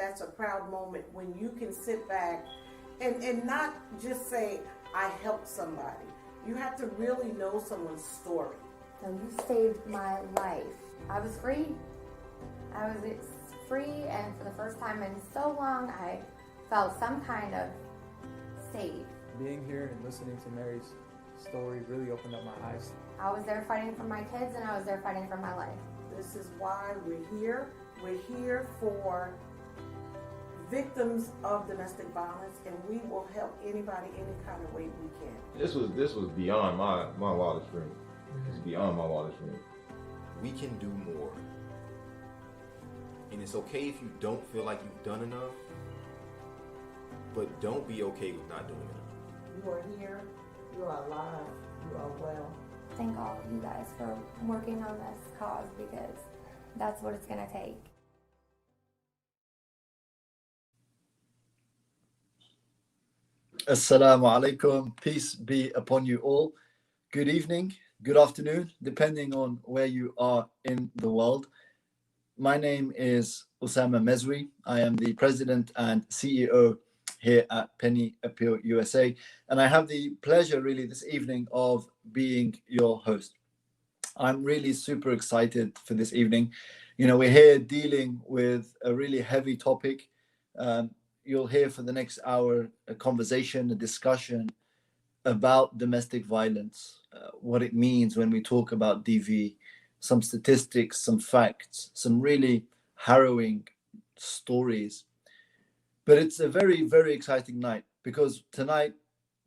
that's a proud moment when you can sit back and not just say, I helped somebody. You have to really know someone's story. So you saved my life. I was free. I was free, and for the first time in so long, I felt some kind of safe. Being here and listening to Mary's story really opened up my eyes. I was there fighting for my kids, and I was there fighting for my life. This is why we're here. We're here for victims of domestic violence, and we will help anybody any kind of way we can. This was beyond my wildest dream. It's beyond my wildest dream. We can do more. And it's okay if you don't feel like you've done enough, but don't be okay with not doing enough. You are here, you are alive, you are well. Thank all of you guys for working on this cause, because that's what it's going to take. Assalamu alaikum. Peace be upon you all. Good evening, good afternoon, depending on where you are in the world. My name is Usama Mezri. I am the president and CEO here at Penny Appeal USA. And I have the pleasure really this evening of being your host. I'm really super excited for this evening. You know, we're here dealing with a really heavy topic. You'll hear for the next hour a conversation, a discussion about domestic violence, what it means when we talk about DV, some statistics, some facts, some really harrowing stories. But it's a very, very exciting night, because tonight,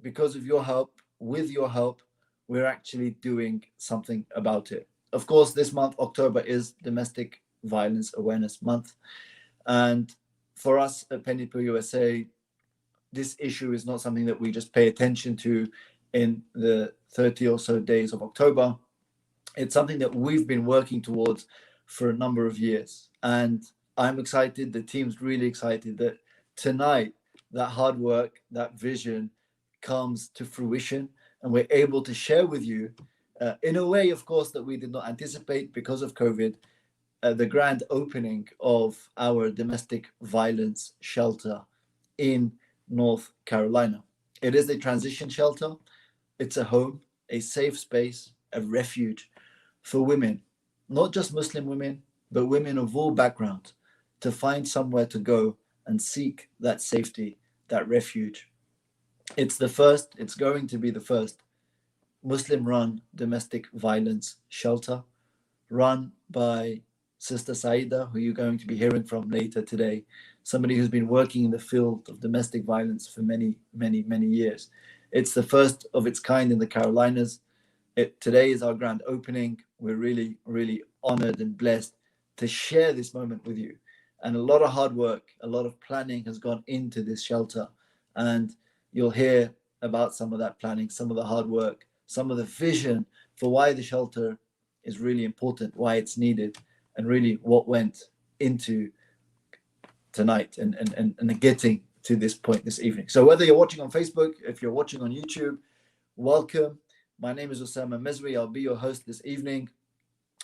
because of your help, with your help, we're actually doing something about it. Of course, this month, October, is Domestic Violence Awareness Month. And for us at Penny Appeal USA, this issue is not something that we just pay attention to in the 30 or so days of October. It's something that we've been working towards for a number of years. And I'm excited, the team's really excited that tonight, that hard work, that vision comes to fruition, and we're able to share with you, in a way, of course, that we did not anticipate because of COVID, the grand opening of our domestic violence shelter in North Carolina. It is a transition shelter. It's a home, a safe space, a refuge for women, not just Muslim women, but women of all backgrounds, to find somewhere to go and seek that safety, that refuge. It's going to be the first Muslim-run domestic violence shelter, run by Sister Saida, who you're going to be hearing from later today, somebody who's been working in the field of domestic violence for many, many, many years. It's the first of its kind in the Carolinas. Today is our grand opening. We're really, really honored and blessed to share this moment with you. And a lot of hard work, a lot of planning has gone into this shelter. And you'll hear about some of that planning, some of the hard work, some of the vision for why the shelter is really important, why it's needed, and really what went into tonight and getting to this point this evening. So whether you're watching on Facebook, if you're watching on YouTube, welcome. My name is Usama Mezri. I'll be your host this evening.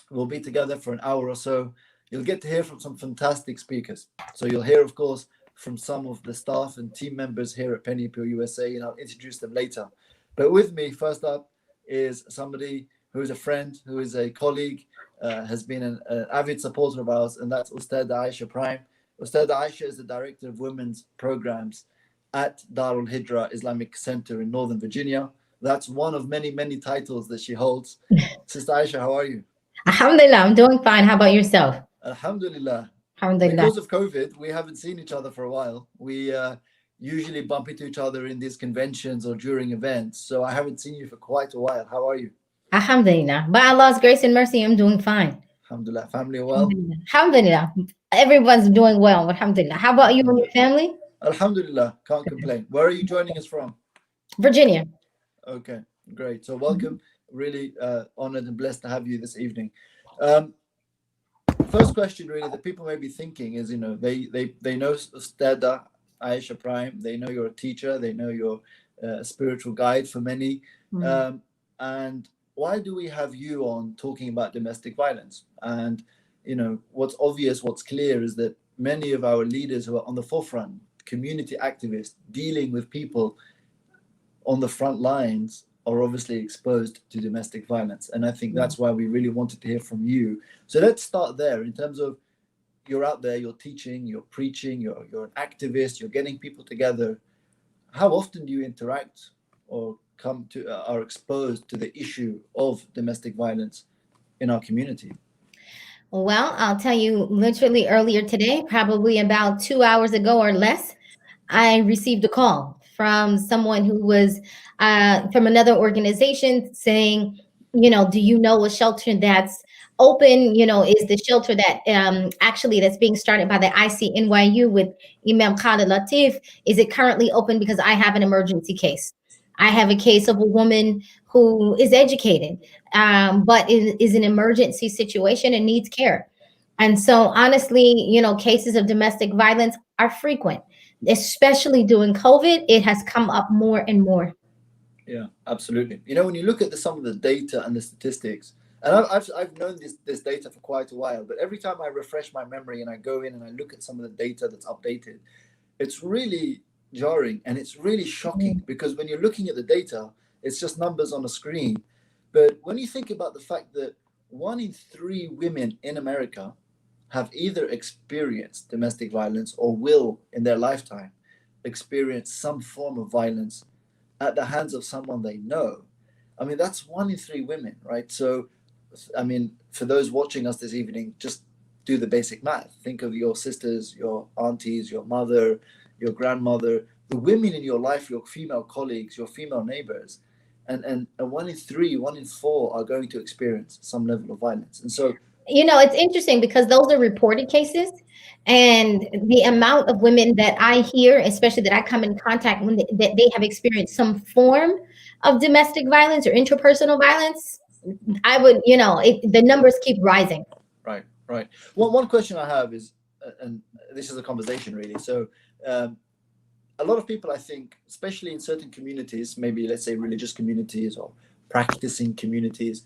We'll be together for an hour or so. You'll get to hear from some fantastic speakers. So you'll hear, of course, from some of the staff and team members here at Penny Appeal USA, and I'll introduce them later. But with me, first up, is somebody who is a friend, who is a colleague, has been an avid supporter of ours, and that's Ustadha Iaesha Prime. Ustadha Iaesha is the Director of Women's Programs at Darul Hijra Islamic Center in Northern Virginia. That's one of many, many titles that she holds. Sister Iaesha, how are you? Alhamdulillah, I'm doing fine. How about yourself? Alhamdulillah. Alhamdulillah. Because of COVID, we haven't seen each other for a while. We usually bump into each other in these conventions or during events. So I haven't seen you for quite a while. How are you? Alhamdulillah. By Allah's grace and mercy, I'm doing fine. Alhamdulillah. Family are well? Alhamdulillah. Everyone's doing well. Alhamdulillah. How about you and your family? Alhamdulillah. Can't complain. Where are you joining us from? Virginia. Okay, great. So welcome. Really honored and blessed to have you this evening. First question really that people may be thinking is, you know, they know Ustadha Iaesha Prime, they know you're a teacher, they know you're a spiritual guide for many. And why do we have you on talking about domestic violence? And, you know, what's obvious, what's clear is that many of our leaders who are on the forefront, community activists, dealing with people on the front lines, are obviously exposed to domestic violence. And I think that's why we really wanted to hear from you. So let's start there in terms of, you're out there, you're teaching, you're preaching, you're an activist, you're getting people together. How often do you interact or are exposed to the issue of domestic violence in our community? Well, I'll tell you, literally earlier today, probably about 2 hours ago or less, I received a call from someone who was from another organization saying, do you know a shelter that's open? Is the shelter that actually that's being started by the ICNYU with Imam Khalid Latif, is it currently open? Because I have an emergency case. I have a case of a woman who is educated, but is an emergency situation and needs care. And so honestly, cases of domestic violence are frequent, especially during COVID. It has come up more and more. Yeah, absolutely. When you look at some of the data and the statistics, and I've known this data for quite a while, but every time I refresh my memory and I go in and I look at some of the data that's updated, it's really jarring and it's really shocking, because when you're looking at the data, it's just numbers on a screen. But when you think about the fact that 1 in 3 women in America have either experienced domestic violence or will in their lifetime experience some form of violence at the hands of someone they know. I mean, that's 1 in 3 women, right? So, I mean, for those watching us this evening, just do the basic math. Think of your sisters, your aunties, your mother, your grandmother, the women in your life, your female colleagues, your female neighbors. And 1 in 3, 1 in 4 are going to experience some level of violence. And so, it's interesting because those are reported cases, and the amount of women that I hear, especially that I come in contact with, that they have experienced some form of domestic violence or interpersonal violence, I would, the numbers keep rising. Right. Well, one question I have is, and this is a conversation really. So, a lot of people, I think, especially in certain communities, maybe let's say religious communities or practicing communities,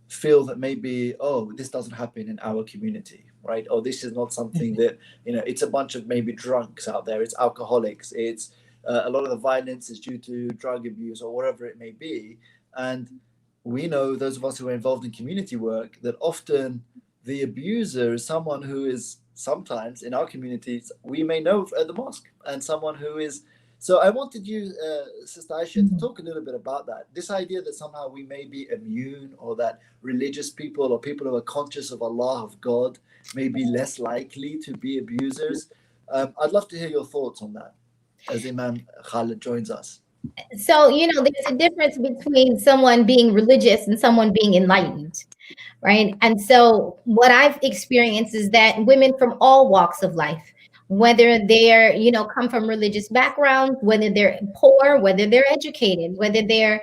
feel that maybe, this doesn't happen in our community, right? Or this is not something that, it's a bunch of maybe drunks out there, it's alcoholics, it's a lot of the violence is due to drug abuse or whatever it may be. And we know, those of us who are involved in community work, that often the abuser is someone who is sometimes in our communities we may know at the mosque, and someone who is. So I wanted you, Sister Iaesha, to talk a little bit about that. This idea that somehow we may be immune, or that religious people or people who are conscious of Allah, of God, may be less likely to be abusers. I'd love to hear your thoughts on that as Imam Khalid joins us. So, there's a difference between someone being religious and someone being enlightened, right? And so what I've experienced is that women from all walks of life, whether they're, come from religious backgrounds, whether they're poor, whether they're educated, whether they're,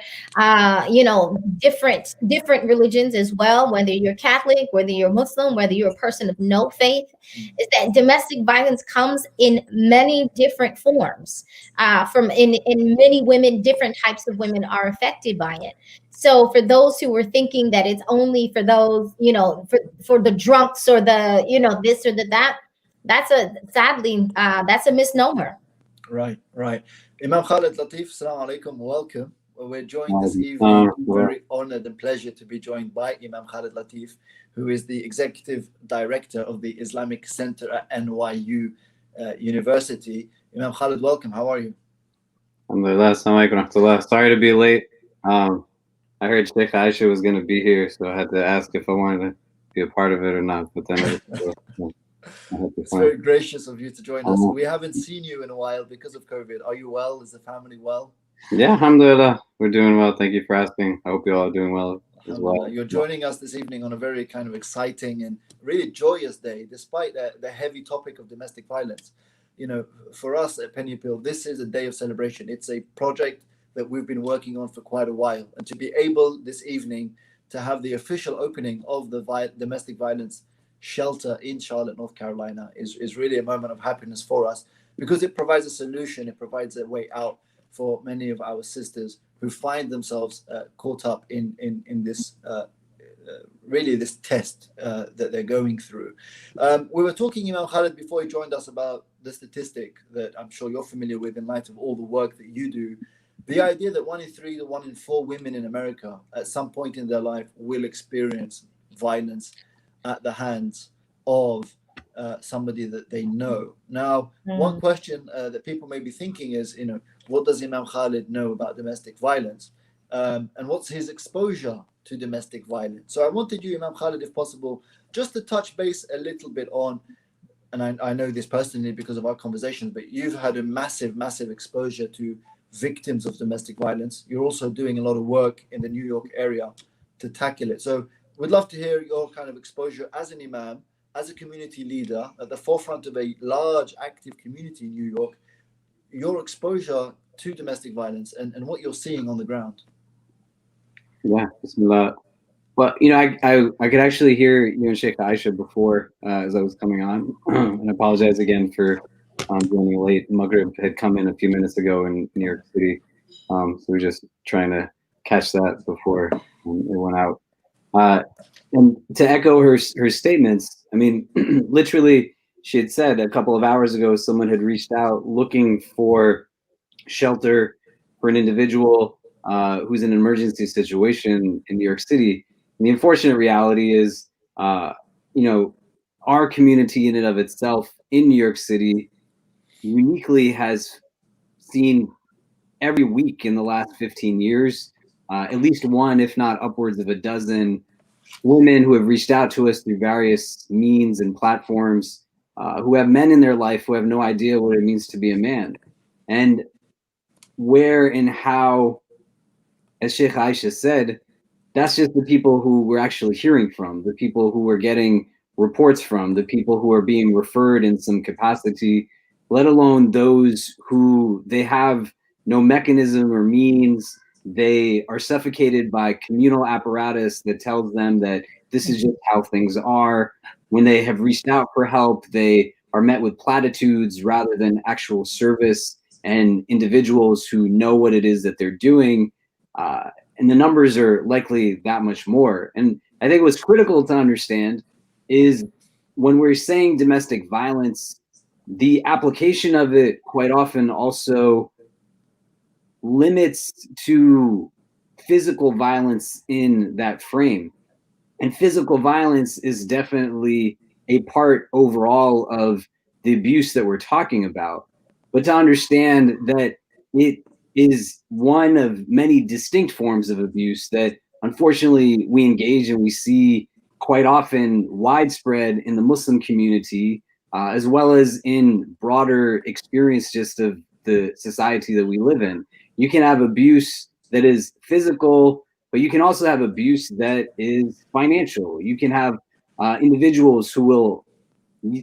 different religions as well, whether you're Catholic, whether you're Muslim, whether you're a person of no faith, is that domestic violence comes in many different forms. In many women, different types of women are affected by it. So for those who were thinking that it's only for those, for the drunks or the, this or that, that's a misnomer. Right. Imam Khalid, Latif, Assalamu alaikum, welcome. We're joined this evening, very honored and pleasure to be joined by Imam Khalid Latif, who is the Executive Director of the Islamic Center at NYU University. Imam Khalid, welcome. How are you? Alhamdulillah, assalamu alaikum rahmatullah. Sorry to be late. I heard Sheikh Iaesha was going to be here, so I had to ask if I wanted to be a part of it or not. But then it's very gracious of you to join us. We haven't seen you in a while because of COVID. Are you well? Is the family well? Yeah, alhamdulillah. We're doing well. Thank you for asking. I hope you all are doing well as well. You're joining us this evening on a very kind of exciting and really joyous day, despite the heavy topic of domestic violence. For us at Penny Appeal, this is a day of celebration. It's a project that we've been working on for quite a while. And to be able this evening to have the official opening of the domestic violence shelter in Charlotte, North Carolina is really a moment of happiness for us, because it provides a solution, it provides a way out for many of our sisters who find themselves caught up in this really this test that they're going through. We were talking, Imam Khalid, before he joined us about the statistic that I'm sure you're familiar with in light of all the work that you do. The idea that 1 in 3 to 1 in 4 women in America at some point in their life will experience violence at the hands of somebody that they know. Now, one question that people may be thinking is, what does Imam Khalid know about domestic violence? And what's his exposure to domestic violence? So I wanted you, Imam Khalid, if possible, just to touch base a little bit on, and I know this personally because of our conversations, but you've had a massive, massive exposure to victims of domestic violence. You're also doing a lot of work in the New York area to tackle it. So we'd love to hear your kind of exposure as an imam, as a community leader at the forefront of a large active community in New York, your exposure to domestic violence and what you're seeing on the ground. Yeah, Bismillah. Well, I could actually hear you and Sheikh Iaesha before as I was coming on, and I apologize again for joining late. Maghrib had come in a few minutes ago in New York City, so we're just trying to catch that before it went out. And to echo her statements, I mean, literally, she had said a couple of hours ago, someone had reached out looking for shelter for an individual who's in an emergency situation in New York City. And the unfortunate reality is, our community in and of itself in New York City uniquely has seen every week in the last 15 years, at least one, if not upwards of a dozen women who have reached out to us through various means and platforms, who have men in their life who have no idea what it means to be a man. And where and how, as Sheikh Iaesha said, that's just the people who we're actually hearing from, the people who we're getting reports from, the people who are being referred in some capacity, let alone those who they have no mechanism or means. They are suffocated by communal apparatus that tells them that this is just how things are. When they have reached out for help, they are met with platitudes rather than actual service and individuals who know what it is that they're doing. And the numbers are likely that much more. And I think what's critical to understand is when we're saying domestic violence, the application of it quite often also limits to physical violence in that frame. And physical violence is definitely a part overall of the abuse that we're talking about. But to understand that it is one of many distinct forms of abuse that unfortunately we engage and we see quite often widespread in the Muslim community, as well as in broader experience just of the society that we live in. You can have abuse that is physical, but you can also have abuse that is financial. You can have individuals who will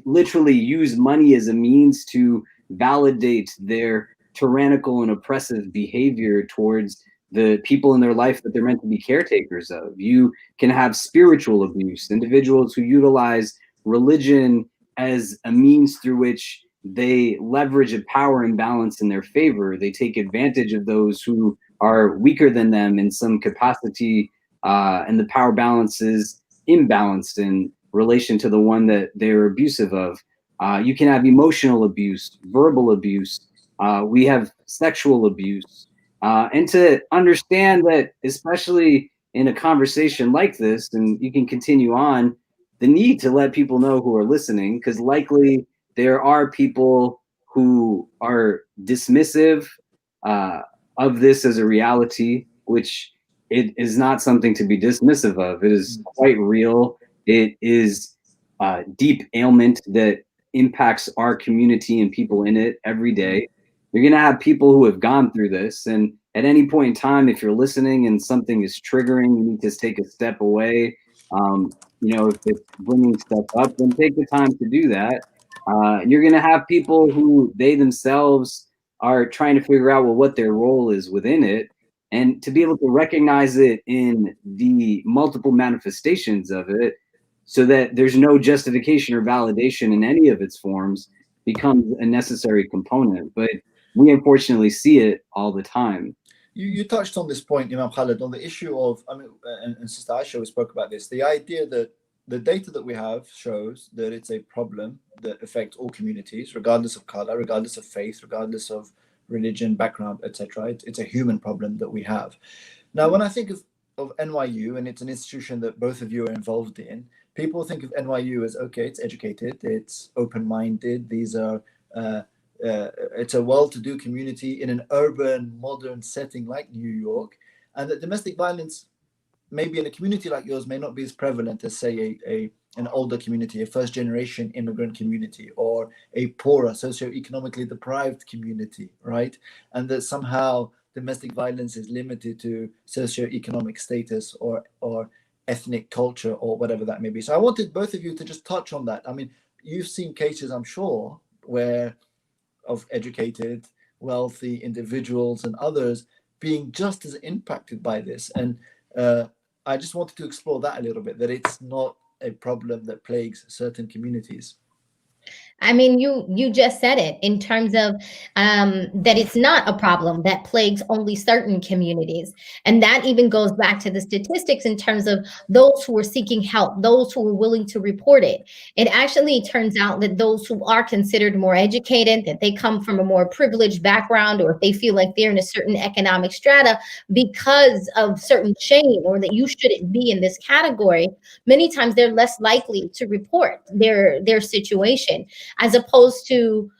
literally use money as a means to validate their tyrannical and oppressive behavior towards the people in their life that they're meant to be caretakers of. You can have spiritual abuse, individuals who utilize religion as a means through which they leverage a power imbalance in their favor. They take advantage of those who are weaker than them in some capacity, and the power balance is imbalanced in relation to the one that they're abusive of. You can have emotional abuse, verbal abuse. We have sexual abuse. And to understand that, especially in a conversation like this, and you can continue on, the need to let people know who are listening, because likely there are people who are dismissive of this as a reality, which it is not something to be dismissive of. It is quite real. It is a deep ailment that impacts our community and people in it every day. You're going to have people who have gone through this, and at any point in time, if you're listening and something is triggering, you need to take a step away. If it's bringing stuff up, then take the time to do that. You're going to have people who they themselves are trying to figure out, well, what their role is within it, and to be able to recognize it in the multiple manifestations of it, so that there's no justification or validation in any of its forms, becomes a necessary component. But we unfortunately see it all the time. You touched on this point, Imam Khalid, on the issue of, I mean, and Sister Aisha, we spoke about this, the idea that the data that we have shows that it's a problem that affects all communities, regardless of color, regardless of faith, regardless of religion, background, etc. It's a human problem that we have. Now, when I think of NYU, and it's an institution that both of you are involved in, people think of NYU as, okay, it's educated, it's open-minded, these are it's a well-to-do community in an urban, modern setting like New York, and that domestic violence, maybe in a community like yours, may not be as prevalent as, say, an older community, a first-generation immigrant community, or a poorer, socioeconomically deprived community, right? And that somehow domestic violence is limited to socioeconomic status or ethnic culture or whatever that may be. So I wanted both of you to just touch on that. I mean, you've seen cases, I'm sure, where of educated, wealthy individuals and others being just as impacted by this. And I just wanted to explore that a little bit, that it's not a problem that plagues certain communities. I mean, you just said it in terms of that it's not a problem that plagues only certain communities. And that even goes back to the statistics in terms of those who are seeking help, those who are willing to report it. It actually turns out that those who are considered more educated, that they come from a more privileged background, or if they feel like they're in a certain economic strata because of certain shame, or that you shouldn't be in this category, many times they're less likely to report their situation, as opposed to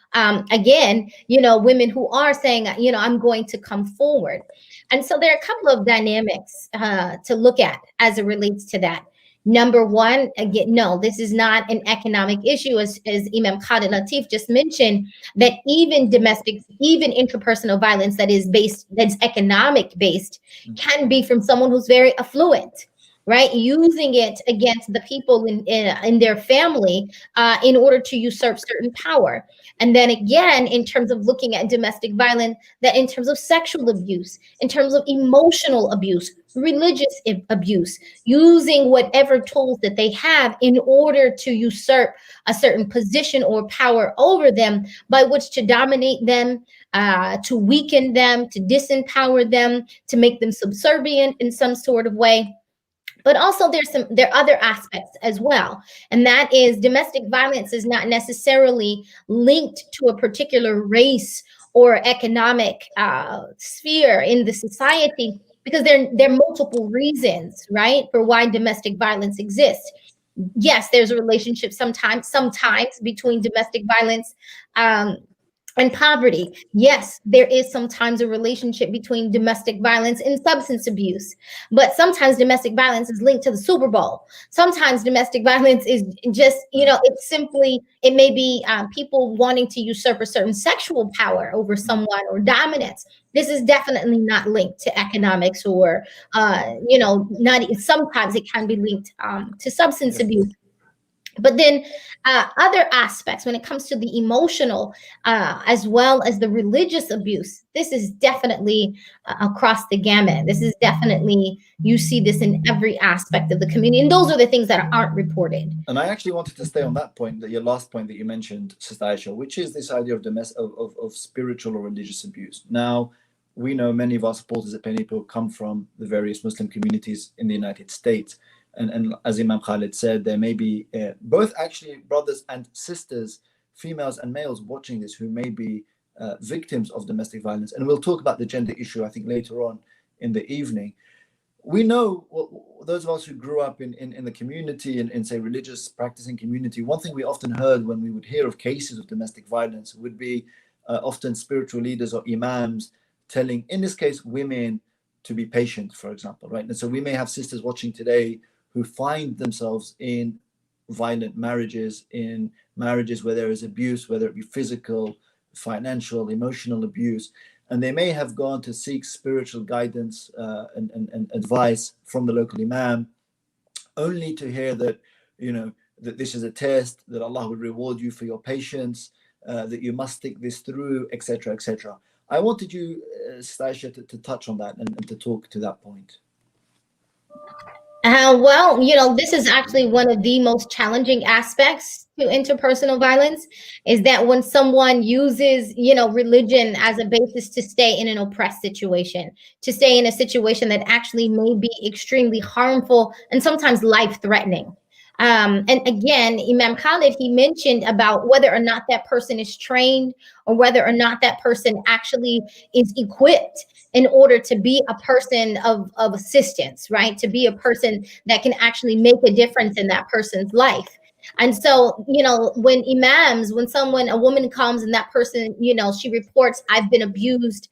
again, women who are saying, I'm going to come forward. And so there are a couple of dynamics to look at as it relates to that. Number one, again, no, this is not an economic issue, as Imam Khalid Latif just mentioned, that even interpersonal violence that's economic based, can be from someone who's very affluent, right? Using it against the people in their family in order to usurp certain power. And then again, in terms of looking at domestic violence, that in terms of sexual abuse, in terms of emotional abuse, religious abuse, using whatever tools that they have in order to usurp a certain position or power over them, by which to dominate them, to weaken them, to disempower them, to make them subservient in some sort of way. But also there are other aspects as well. And that is, domestic violence is not necessarily linked to a particular race or economic sphere in the society, because there are multiple reasons, right, for why domestic violence exists. Yes, there's a relationship sometimes between domestic violence and poverty. Yes, there is sometimes a relationship between domestic violence and substance abuse, but sometimes domestic violence is linked to the Super Bowl. Sometimes domestic violence is just, it may be people wanting to usurp a certain sexual power over someone, or dominance. This is definitely not linked to economics, or, sometimes it can be linked to substance abuse. But then other aspects, when it comes to the emotional as well as the religious abuse, this is definitely across the gamut. This is definitely, you see this in every aspect of the community. And those are the things that aren't reported. And I actually wanted to stay on that point, that your last point that you mentioned, Sister Aisha, which is this idea of spiritual or religious abuse. Now, we know many of our supporters at Penny Hill come from the various Muslim communities in the United States. And as Imam Khalid said, there may be both actually brothers and sisters, females and males, watching this who may be victims of domestic violence. And we'll talk about the gender issue, I think, later on in the evening. We know, those of us who grew up in the community, in say, religious practicing community, one thing we often heard when we would hear of cases of domestic violence would be often spiritual leaders or imams telling, in this case, women to be patient, for example, right? And so we may have sisters watching today who find themselves in violent marriages, in marriages where there is abuse, whether it be physical, financial, emotional abuse, and they may have gone to seek spiritual guidance and advice from the local imam, only to hear that, that this is a test, that Allah will reward you for your patience, that you must stick this through, etc., etc. I wanted you, Stacia, to touch on that and to talk to that point. Well, this is actually one of the most challenging aspects to interpersonal violence is that when someone uses, religion as a basis to stay in an oppressed situation, to stay in a situation that actually may be extremely harmful and sometimes life-threatening. And again, Imam Khalid, he mentioned about whether or not that person is trained or whether or not that person actually is equipped in order to be a person of assistance, right? To be a person that can actually make a difference in that person's life. And so, when when a woman comes and that person, she reports, I've been abused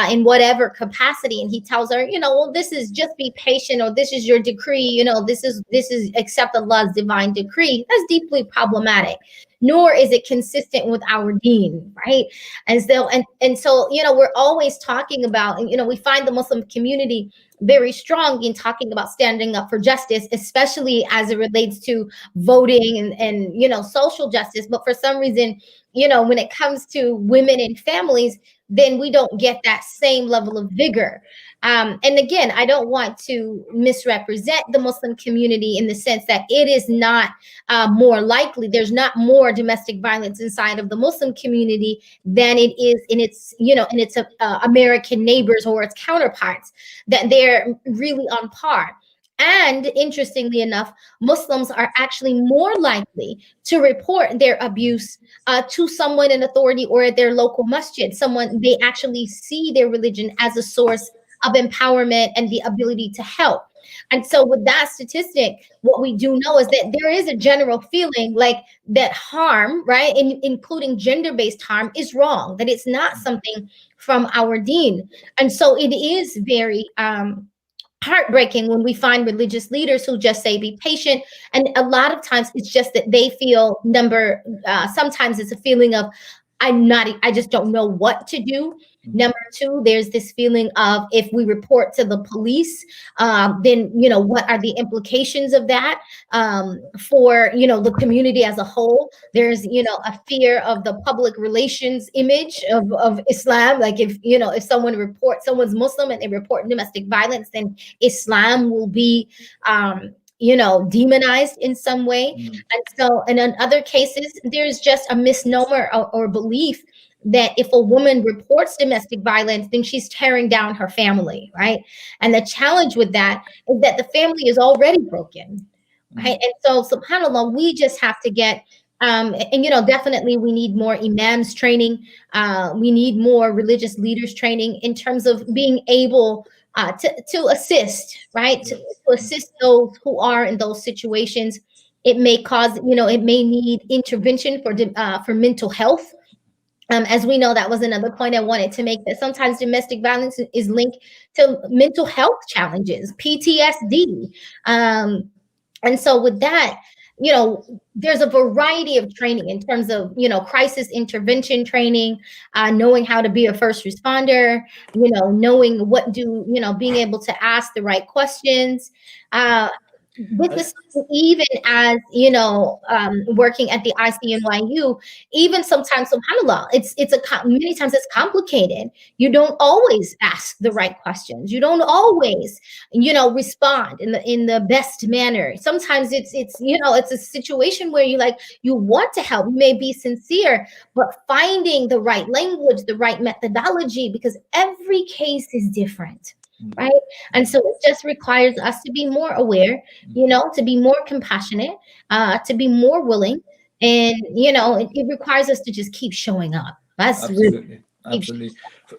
in whatever capacity, and he tells her, well, this is just be patient, or this is your decree, this is accept Allah's divine decree. That's deeply problematic. Nor is it consistent with our deen, right? And so, we're always talking about, and we find the Muslim community very strong in talking about standing up for justice, especially as it relates to voting and social justice. But for some reason, when it comes to women and families, then we don't get that same level of vigor. And again, I don't want to misrepresent the Muslim community in the sense that it is not more likely. There's not more domestic violence inside of the Muslim community than it is in its American neighbors or its counterparts. That they're really on par. And interestingly enough, Muslims are actually more likely to report their abuse to someone in authority or at their local masjid. Someone they actually see their religion as a source of empowerment and the ability to help. And so with that statistic, what we do know is that there is a general feeling like that harm, right, including gender-based harm, is wrong, that it's not something from our deen. And so it is very heartbreaking when we find religious leaders who just say be patient, and a lot of times it's just that they feel sometimes it's a feeling of I just don't know what to do. Number two, there's this feeling of if we report to the police, then what are the implications of that for the community as a whole? There's a fear of the public relations image of Islam. Like if someone's Muslim and they report domestic violence, then Islam will be demonized in some way. And so, and in other cases, there's just a misnomer or belief that if a woman reports domestic violence, then she's tearing down her family, right? And the challenge with that is that the family is already broken, right? And so, subhanAllah, we just have to get, definitely we need more imams training. We need more religious leaders training in terms of being able to assist, right? To assist those who are in those situations. It may cause, it may need intervention for mental health. As we know, that was another point I wanted to make, that sometimes domestic violence is linked to mental health challenges, PTSD. And so with that, there's a variety of training in terms of, crisis intervention training, knowing how to be a first responder, knowing being able to ask the right questions. This is even as working at the ICNYU, even sometimes, subhanAllah, many times it's complicated. You don't always ask the right questions. You don't always respond in the best manner. Sometimes it's a situation where you want to help, you may be sincere, but finding the right language, the right methodology, because every case is different. Right. And so it just requires us to be more aware, to be more compassionate, to be more willing. And, it requires us to just keep showing up. That's Absolutely.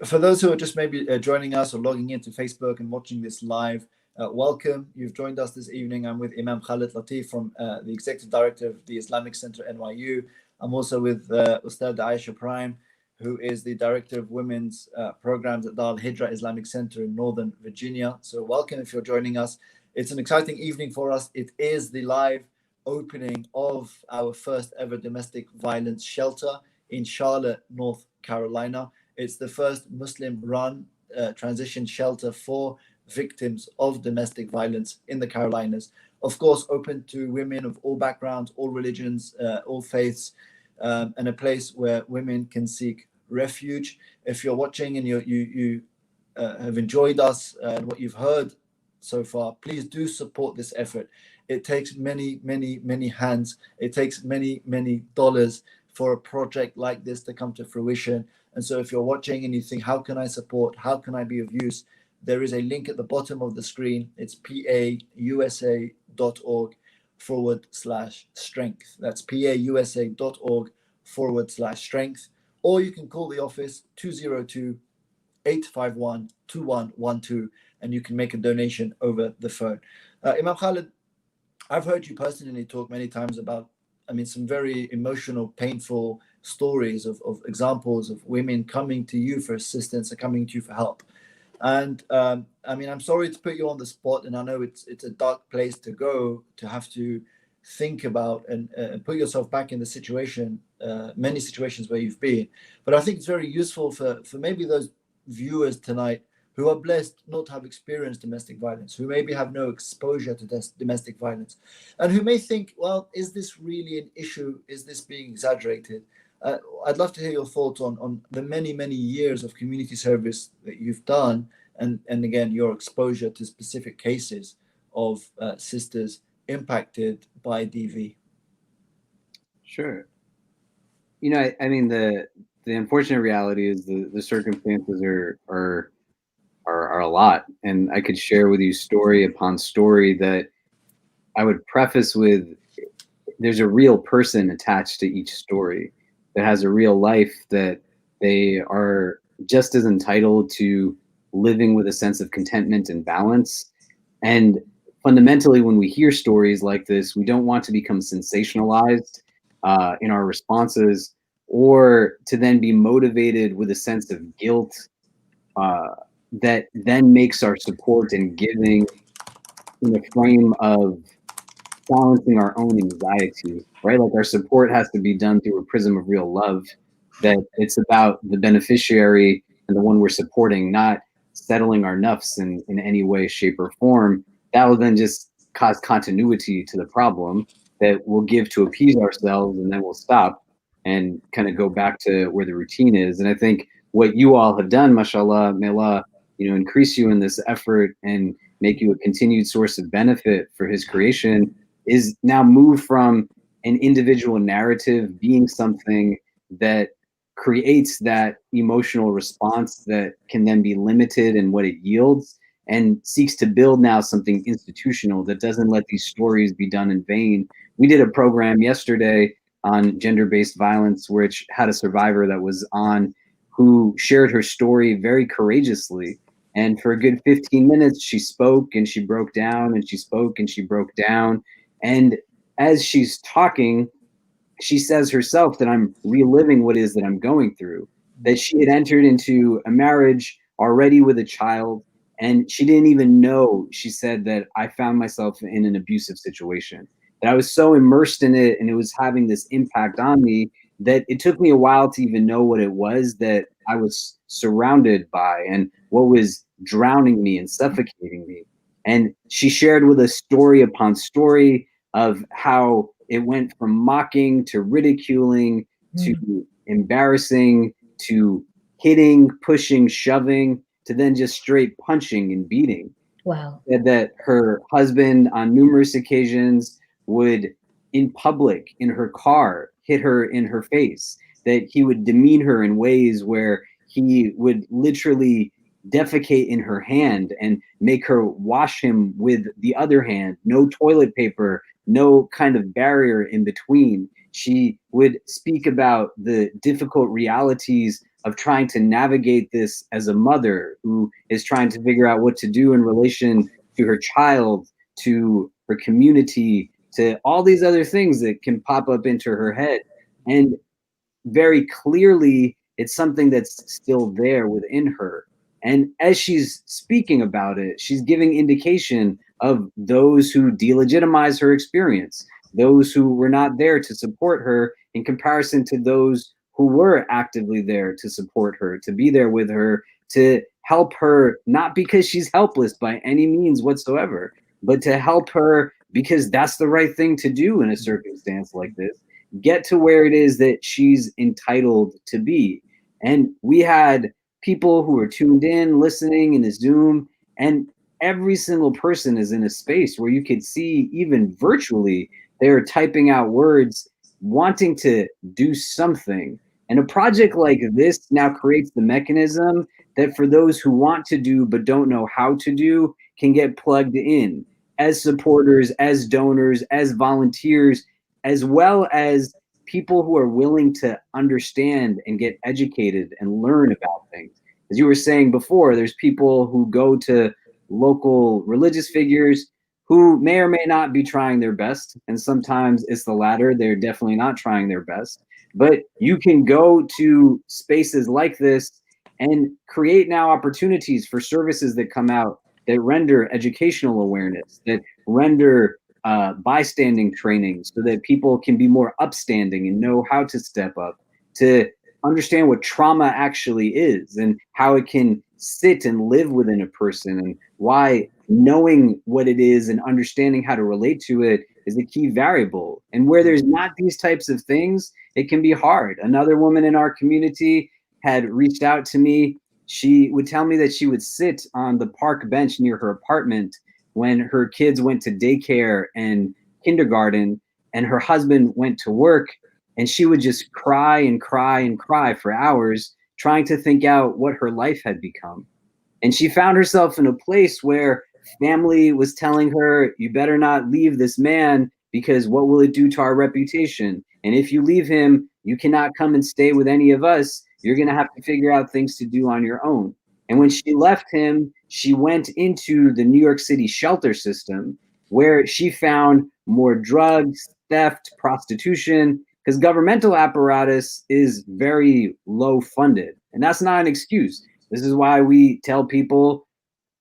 For those who are just maybe joining us or logging into Facebook and watching this live, welcome. You've joined us this evening. I'm with Imam Khalid Latif from the Executive Director of the Islamic Center NYU. I'm also with Ustadha Iaesha Prime, who is the Director of Women's Programs at Dar Hijra Islamic Center in Northern Virginia. So welcome if you're joining us. It's an exciting evening for us. It is the live opening of our first ever domestic violence shelter in Charlotte, North Carolina. It's the first Muslim-run transition shelter for victims of domestic violence in the Carolinas. Of course, open to women of all backgrounds, all religions, all faiths, and a place where women can seek refuge. If you're watching and you have enjoyed us and what you've heard so far. Please do support this effort. It takes many, many, many hands. It takes many, many dollars for a project like this to come to fruition. And so if you're watching and you think, how can I support? How can I be of use? There is a link at the bottom of the screen. It's pausa.org/strength. That's pausa.org/strength. Or you can call the office 202-851-2112, and you can make a donation over the phone. Imam Khalid, I've heard you personally talk many times about, some very emotional, painful stories of examples of women coming to you for assistance or coming to you for help. And I'm sorry to put you on the spot, and I know it's a dark place to go, to have to think about and put yourself back in the situation, many situations where you've been. But I think it's very useful for maybe those viewers tonight who are blessed not to have experienced domestic violence, who maybe have no exposure to domestic violence, and who may think, well, is this really an issue? Is this being exaggerated? I'd love to hear your thoughts on the many, many years of community service that you've done, and again, your exposure to specific cases of sisters impacted by DV. Sure. The unfortunate reality is the circumstances are a lot, and I could share with you story upon story that I would preface with, there's a real person attached to each story that has a real life, that they are just as entitled to living with a sense of contentment and balance. And fundamentally, when we hear stories like this, we don't want to become sensationalized in our responses, or to then be motivated with a sense of guilt that then makes our support and giving in the frame of balancing our own anxiety, right? Like, our support has to be done through a prism of real love, that it's about the beneficiary and the one we're supporting, not settling our nafs in any way, shape, or form. That will then just cause continuity to the problem that we'll give to appease ourselves, and then we'll stop and kind of go back to where the routine is. And I think what you all have done, mashallah, may Allah, increase you in this effort and make you a continued source of benefit for his creation, is now move from an individual narrative being something that creates that emotional response that can then be limited in what it yields, and seeks to build now something institutional that doesn't let these stories be done in vain. We did a program yesterday on gender-based violence, which had a survivor that was on, who shared her story very courageously. And for a good 15 minutes, she spoke and she broke down, and she spoke and she broke down. And as she's talking, she says herself that I'm reliving what it is that I'm going through, that she had entered into a marriage already with a child, and she didn't even know, she said, that I found myself in an abusive situation, that I was so immersed in it and it was having this impact on me that it took me a while to even know what it was that I was surrounded by and what was drowning me and suffocating me. And she shared with us story upon story of how it went from mocking to ridiculing to embarrassing to hitting, pushing, shoving, to then just straight punching and beating. Wow. That her husband on numerous occasions would, in public, in her car, hit her in her face, that he would demean her in ways where he would literally defecate in her hand and make her wash him with the other hand, no toilet paper, no kind of barrier in between. She would speak about the difficult realities of trying to navigate this as a mother who is trying to figure out what to do in relation to her child, to her community, to all these other things that can pop up into her head. And very clearly, it's something that's still there within her. And as she's speaking about it, she's giving indication of those who delegitimize her experience, those who were not there to support her in comparison to those who were actively there to support her, to be there with her, to help her, not because she's helpless by any means whatsoever, but to help her because that's the right thing to do in a circumstance like this, get to where it is that she's entitled to be. And we had people who were tuned in, listening in a Zoom, and every single person is in a space where you could see, even virtually, they're typing out words, wanting to do something. And a project like this now creates the mechanism that for those who want to do but don't know how to do can get plugged in as supporters, as donors, as volunteers, as well as people who are willing to understand and get educated and learn about things. As you were saying before, there's people who go to local religious figures who may or may not be trying their best. And sometimes it's the latter. They're definitely not trying their best. But you can go to spaces like this and create now opportunities for services that come out that render educational awareness, that render bystanding training so that people can be more upstanding and know how to step up, to understand what trauma actually is and how it can sit and live within a person, and why knowing what it is and understanding how to relate to it is a key variable. And where there's not these types of things, it can be hard. Another woman in our community had reached out to me. She would tell me that she would sit on the park bench near her apartment when her kids went to daycare and kindergarten and her husband went to work, and she would just cry and cry and cry for hours trying to think out what her life had become. And she found herself in a place where family was telling her, you better not leave this man because what will it do to our reputation? And if you leave him, you cannot come and stay with any of us. You're going to have to figure out things to do on your own. And when she left him, she went into the New York City shelter system, where she found more drugs, theft, prostitution, because governmental apparatus is very low funded. And that's not an excuse. This is why we tell people,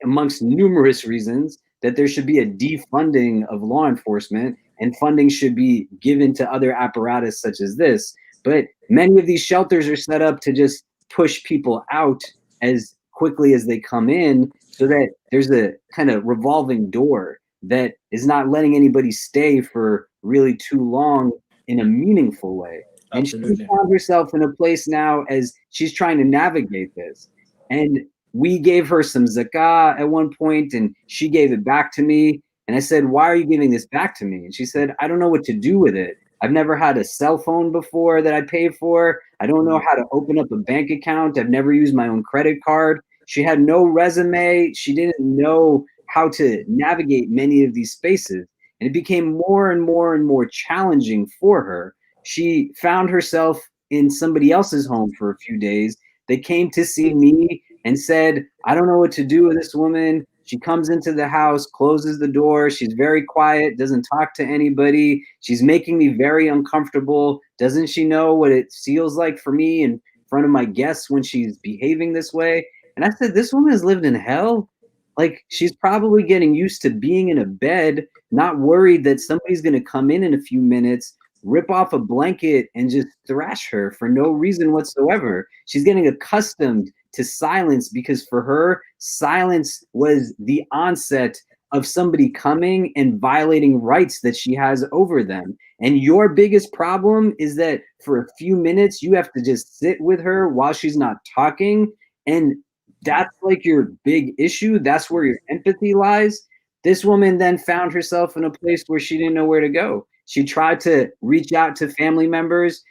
amongst numerous reasons, that there should be a defunding of law enforcement and funding should be given to other apparatus such as this. But many of these shelters are set up to just push people out as quickly as they come in, so that there's a kind of revolving door that is not letting anybody stay for really too long in a meaningful way. And she found herself in a place now as she's trying to navigate this. And we gave her some zakah at one point and she gave it back to me. And I said, why are you giving this back to me? And she said, I don't know what to do with it. I've never had a cell phone before that I pay for. I don't know how to open up a bank account. I've never used my own credit card. She had no resume. She didn't know how to navigate many of these spaces. And it became more and more and more challenging for her. She found herself in somebody else's home for a few days. They came to see me and said, I don't know what to do with this woman. She comes into the house, closes the door. She's very quiet, doesn't talk to anybody. She's making me very uncomfortable. Doesn't she know what it feels like for me in front of my guests when she's behaving this way? And I said, this woman has lived in hell. Like, she's probably getting used to being in a bed, not worried that somebody's going to come in a few minutes, rip off a blanket and just thrash her for no reason whatsoever. She's getting accustomed to silence because for her, silence was the onset of somebody coming and violating rights that she has over them. And your biggest problem is that for a few minutes, you have to just sit with her while she's not talking. And that's like your big issue. That's where your empathy lies. This woman then found herself in a place where she didn't know where to go. She tried to reach out to family members,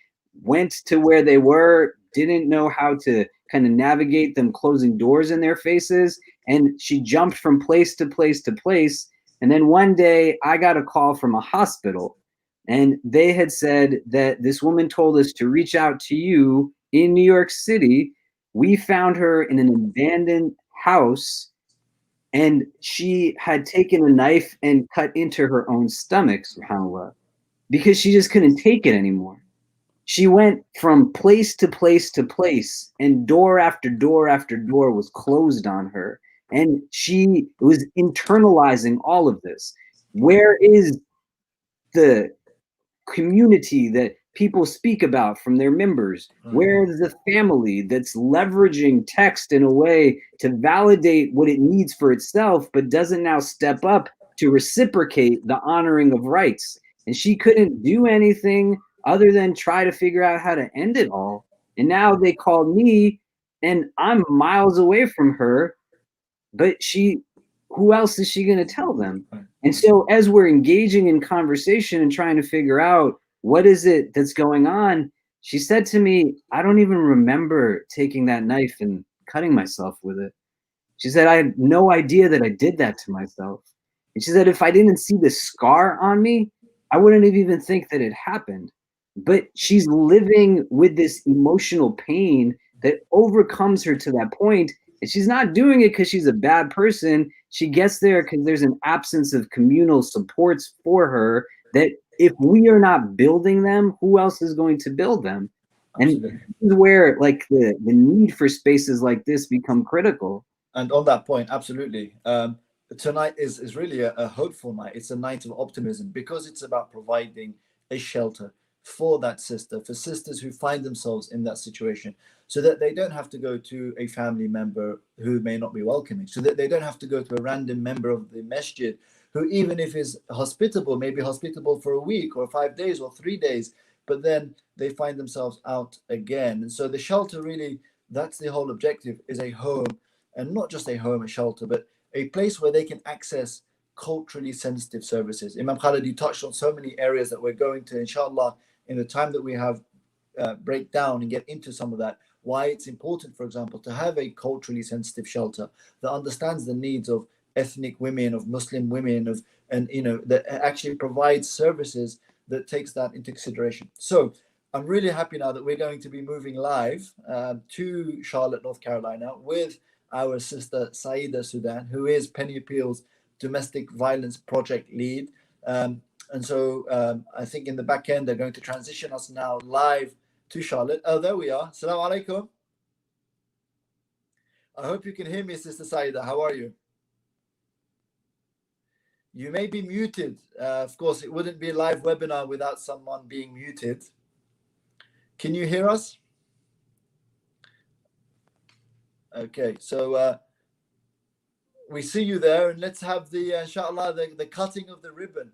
went to where they were, didn't know how to kind of navigate them closing doors in their faces. And she jumped from place to place to place. And then one day I got a call from a hospital and they had said that this woman told us to reach out to you in New York City. We found her in an abandoned house and she had taken a knife and cut into her own stomach, subhanAllah, because she just couldn't take it anymore. She went from place to place to place and door after door after door was closed on her. And she was internalizing all of this. Where is the community that people speak about from their members? Where is the family that's leveraging text in a way to validate what it needs for itself, but doesn't now step up to reciprocate the honoring of rights? And she couldn't do anything other than try to figure out how to end it all. And now they called me and I'm miles away from her, but she who else is she going to tell them? And so as we're engaging in conversation and trying to figure out what is it that's going on, she said to me, I don't even remember taking that knife and cutting myself with it. She said, I had no idea that I did that to myself. And she said, if I didn't see the scar on me, I wouldn't have even think that it happened. But she's living with this emotional pain that overcomes her to that point. And she's not doing it because she's a bad person. She gets there because there's an absence of communal supports for her that if we are not building them, who else is going to build them? Absolutely. And this is where like the need for spaces like this become critical. And on that point, absolutely. Tonight is really a hopeful night. It's a night of optimism because it's about providing a shelter for that sister, for sisters who find themselves in that situation, so that they don't have to go to a family member who may not be welcoming, so that they don't have to go to a random member of the masjid who, even if is hospitable, may be hospitable for a week or 5 days or 3 days, but then they find themselves out again. And so the shelter really, that's the whole objective, is a home, and not just a home, a shelter, but a place where they can access culturally sensitive services. Imam Khalid, you touched on so many areas that we're going to, inshallah, in the time that we have, break down and get into some of that, why it's important, for example, to have a culturally sensitive shelter that understands the needs of ethnic women, of Muslim women, of, and that actually provides services that takes that into consideration. So I'm really happy now that we're going to be moving live to Charlotte, North Carolina, with our sister Saida Sudan, who is Penny Appeal's domestic violence project lead. And so I think in the back end, they're going to transition us now live to Charlotte. Oh, there we are. Assalamu alaikum. I hope you can hear me, Sister Saida. How are you? You may be muted. Of course, it wouldn't be a live webinar without someone being muted. Can you hear us? Okay, so we see you there, and let's have the, inshallah, the cutting of the ribbon.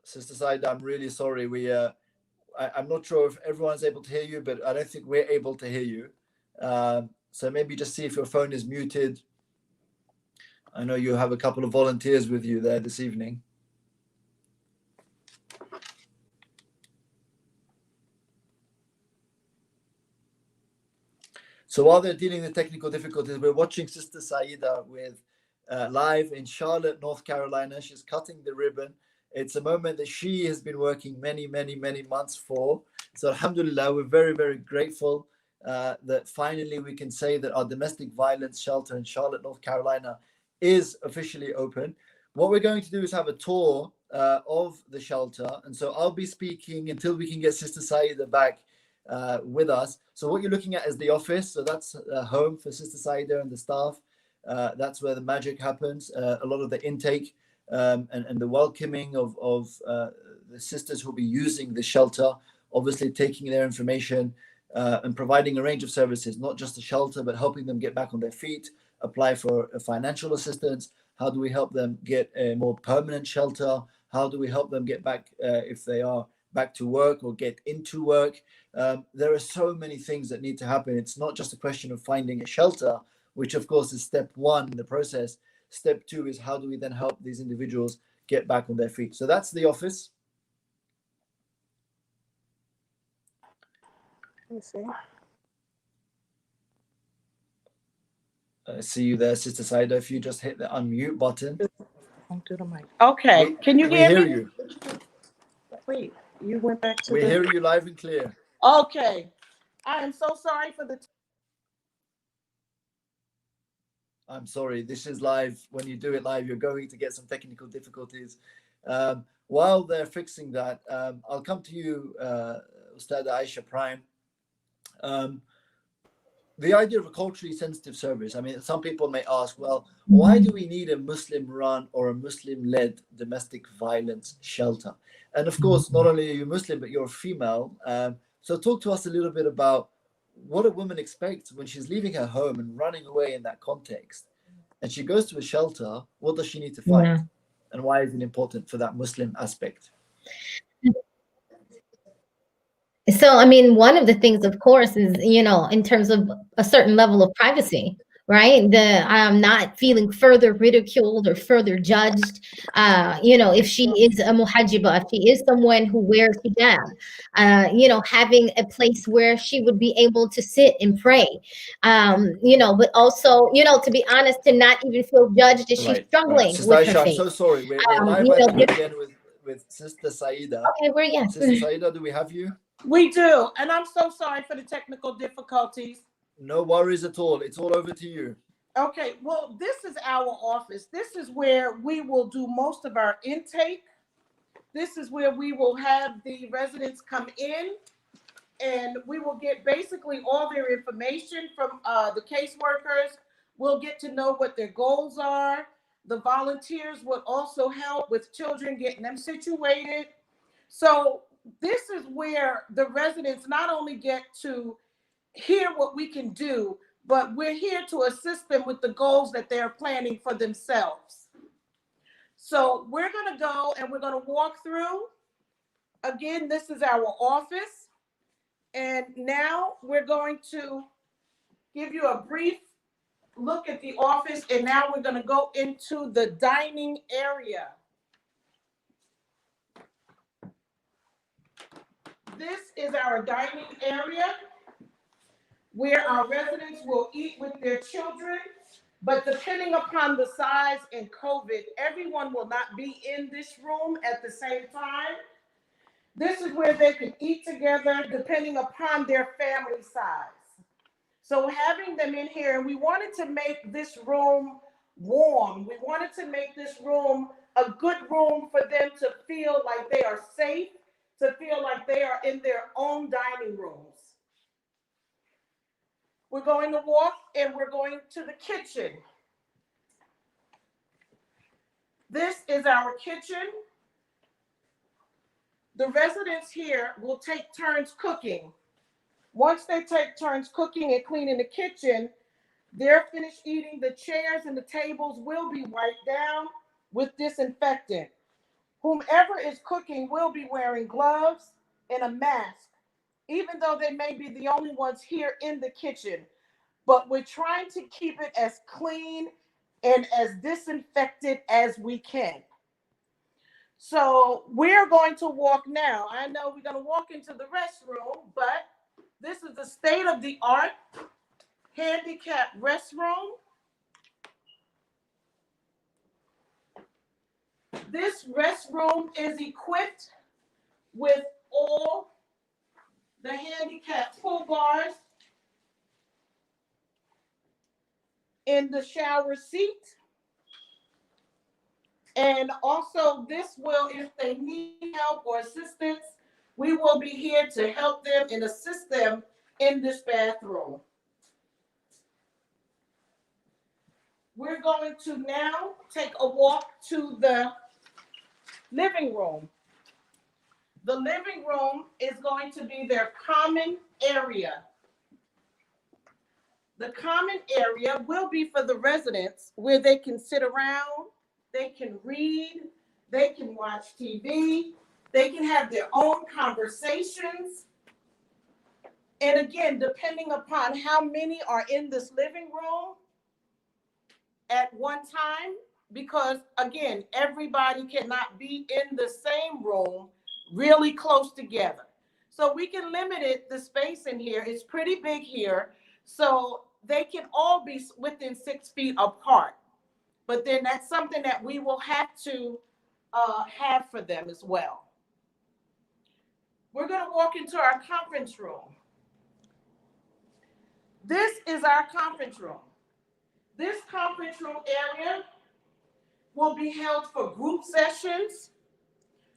Sister Saida, I'm really sorry. I'm not sure if everyone's able to hear you, but I don't think we're able to hear you. So maybe just see if your phone is muted. I know you have a couple of volunteers with you there this evening. So while they're dealing with technical difficulties, we're watching Sister Saida with live in Charlotte, North Carolina. She's cutting the ribbon. It's a moment that she has been working many, many, many months for. So alhamdulillah, we're very, very grateful that finally we can say that our domestic violence shelter in Charlotte, North Carolina is officially open. What we're going to do is have a tour of the shelter. And so I'll be speaking until we can get Sister Saida back with us. So what you're looking at is the office. So that's home for Sister Saida and the staff. That's where the magic happens. A lot of the intake and the welcoming of the sisters who will be using the shelter, obviously taking their information and providing a range of services, not just the shelter, but helping them get back on their feet, apply for financial assistance. How do we help them get a more permanent shelter? How do we help them get back if they are back to work or get into work? There are so many things that need to happen. It's not just a question of finding a shelter, which of course is step one in the process. Step two is how do we then help these individuals get back on their feet? So that's the office. Let's see. I see you there, Sister Saida. If you just hit the unmute button. Don't do the mic. Okay, can you we hear hear me? you. Wait, you went back to We hear you live and clear. Okay. I am so sorry for the I'm sorry, this is live. When you do it live, you're going to get some technical difficulties. While they're fixing that, I'll come to you, Ustadha Iaesha Prime. The idea of a culturally sensitive service, I mean, some people may ask, well, why do we need a Muslim-run or a Muslim-led domestic violence shelter? And of course, not only are you Muslim, but you're a female. So talk to us a little bit about what a woman expects when she's leaving her home and running away in that context. And she goes to a shelter, what does she need to fight? Yeah. And why is it important for that Muslim aspect? So, I mean, one of the things, of course, is, in terms of a certain level of privacy, right? The not feeling further ridiculed or further judged. If she is a muhajiba, if she is someone who wears hijab, having a place where she would be able to sit and pray, but also, to be honest, to not even feel judged if she's Right. struggling Sister with her Aisha, I'm faith. so sorry. We're live, You I know, think, again with Sister Saida. okay, we're, yeah. Sister Saida, do we have you? We do, and I'm so sorry for the technical difficulties. No worries at all. It's all over to you. Okay, well, this is our office. This is where we will do most of our intake. This is where we will have the residents come in, and we will get basically all their information from the caseworkers. We'll get to know what their goals are. The volunteers will also help with children, getting them situated. So this is where the residents not only get to hear what we can do, but we're here to assist them with the goals that they're planning for themselves. So we're going to go and we're going to walk through. Again, this is our office. And now we're going to give you a brief look at the office. And now we're going to go into the dining area. This is our dining area where our residents will eat with their children. But depending upon the size and COVID, everyone will not be in this room at the same time. This is where they can eat together depending upon their family size. So having them in here, and we wanted to make this room warm. We wanted to make this room a good room for them to feel like they are safe, to feel like they are in their own dining rooms. We're going to walk and we're going to the kitchen. This is our kitchen. The residents here will take turns cooking. Once they take turns cooking and cleaning the kitchen, they're finished eating. The chairs and the tables will be wiped down with disinfectant. Whomever is cooking will be wearing gloves and a mask, even though they may be the only ones here in the kitchen. But we're trying to keep it as clean and as disinfected as we can. So we're going to walk now. I know we're going to walk into the restroom, but this is the state-of-the-art handicapped restroom. This restroom is equipped with all the handicapped pull bars in the shower seat. And also this will, if they need help or assistance, we will be here to help them and assist them in this bathroom. We're going to now take a walk to the living room. The living room is going to be their common area. The common area will be for the residents where they can sit around, they can read, they can watch TV, they can have their own conversations. And again, depending upon how many are in this living room at one time, because again, everybody cannot be in the same room really close together. So we can limit it, the space in here. It's pretty big here. So they can all be within 6 feet apart. But then that's something that we will have to have for them as well. We're going to walk into our conference room. This is our conference room. This conference room area will be held for group sessions,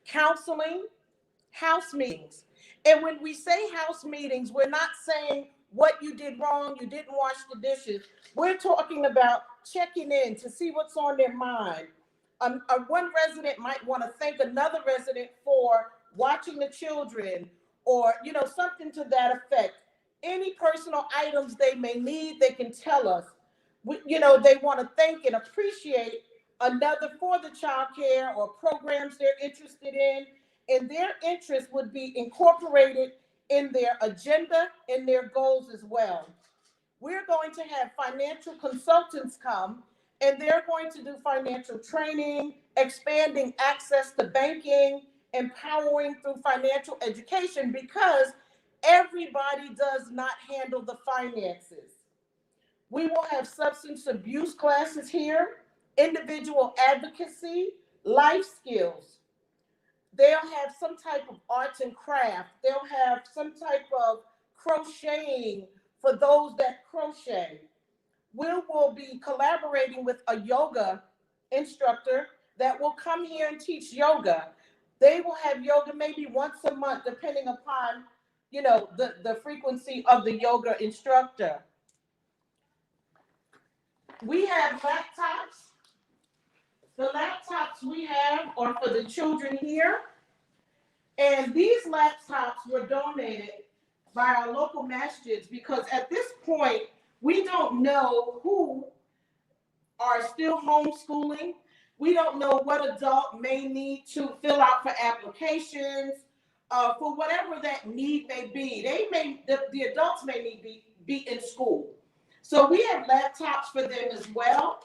counseling, house meetings. And when we say house meetings, we're not saying what you did wrong, you didn't wash the dishes. We're talking about checking in to see what's on their mind. One resident might want to thank another resident for watching the children, or something to that effect. Any personal items they may need, they can tell us. They want to thank and appreciate another for the child care or programs they're interested in, and their interest would be incorporated in their agenda and their goals as well. We're going to have financial consultants come, and they're going to do financial training, expanding access to banking, empowering through financial education, because everybody does not handle the finances. We will have substance abuse classes here, individual advocacy, life skills. They'll have some type of arts and craft. They'll have some type of crocheting for those that crochet. We will be collaborating with a yoga instructor that will come here and teach yoga. They will have yoga maybe once a month, depending upon, the frequency of the yoga instructor. We have laptops. The laptops we have are for the children here. And these laptops were donated by our local masjids, because at this point, we don't know who are still homeschooling. We don't know what adult may need to fill out for applications, for whatever that need may be. The adults may need to be in school. So we have laptops for them as well.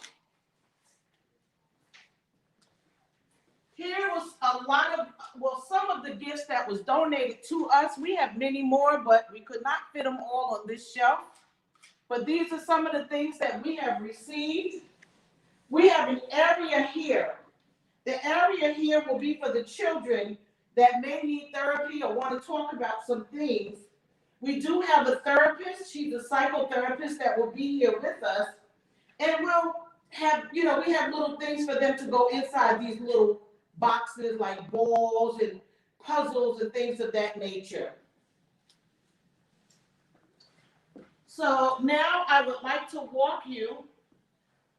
Here was some of the gifts that was donated to us. We have many more, but we could not fit them all on this shelf. But these are some of the things that we have received. We have an area here. The area here will be for the children that may need therapy or want to talk about some things. We do have a therapist. She's a psychotherapist that will be here with us. And we'll have, we have little things for them to go inside these little boxes, like balls and puzzles and things of that nature. So now I would like to walk you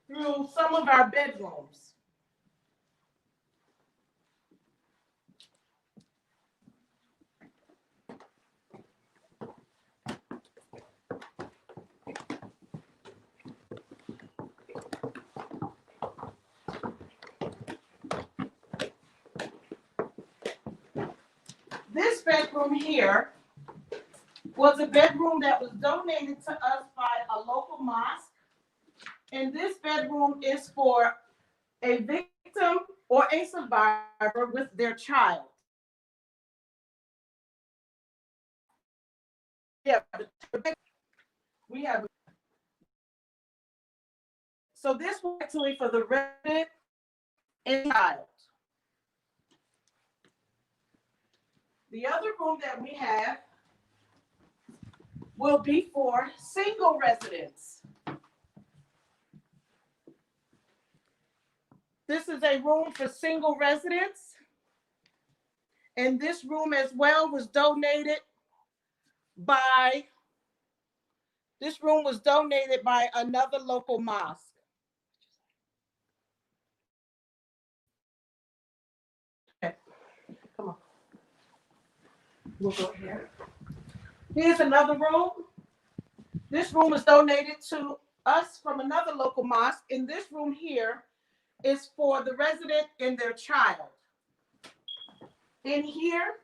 through some of our bedrooms. This bedroom here was a bedroom that was donated to us by a local mosque. And this bedroom is for a victim or a survivor with their child. We have. So this was actually for the resident and child. The other room that we have will be for single residents. This is a room for single residents. And this room as well was donated by another local mosque. Okay. Come on. We'll go here. Here's another room. This room was donated to us from another local mosque. And this room here is for the resident and their child. In here,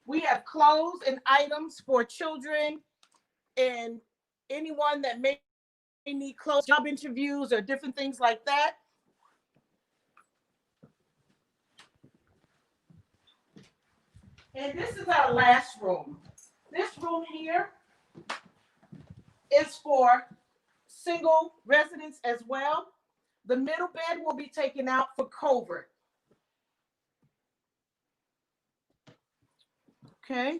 we have clothes and items for children and anyone that may need clothes, job interviews or different things like that. And this is our last room. This room here is for single residents as well. The middle bed will be taken out for covert. Okay.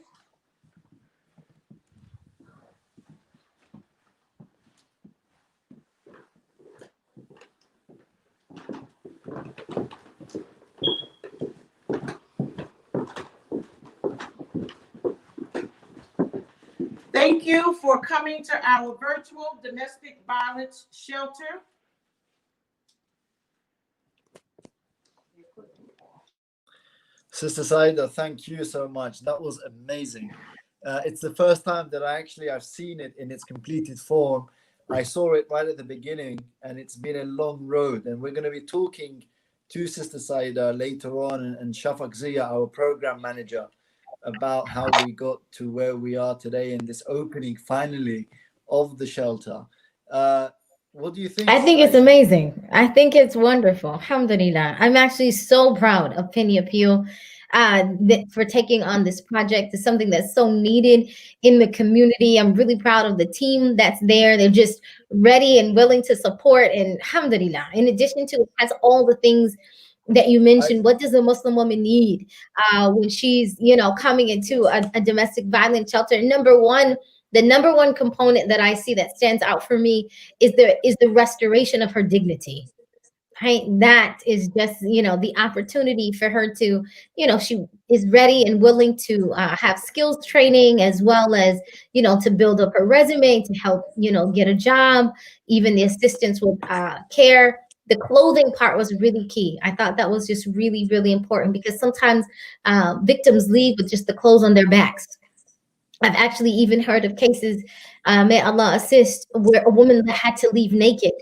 Thank you for coming to our virtual domestic violence shelter. Sister Saida, thank you so much. That was amazing. It's the first time that I've seen it in its completed form. I saw it right at the beginning, and it's been a long road. And we're going to be talking to Sister Saida later on, and Shafak Zia, our program manager, about how we got to where we are today in this opening, finally, of the shelter. What do you think? I think it's Aisha? amazing. I think it's wonderful. Alhamdulillah. I'm actually so proud of Penny Appeal for taking on this project. It's something that's so needed in the community. I'm really proud of the team that's there. They're just ready and willing to support. And alhamdulillah, in addition to it has all the things that you mentioned. What does a Muslim woman need when she's, coming into a domestic violence shelter? The number one component that I see that stands out for me is the restoration of her dignity. Right? That is just, the opportunity for her to, she is ready and willing to have skills training, as well as, to build up her resume, to help, get a job, even the assistance with care. The clothing part was really key. I thought that was just really, really important, because sometimes victims leave with just the clothes on their backs. I've actually even heard of cases, may Allah assist, where a woman that had to leave naked,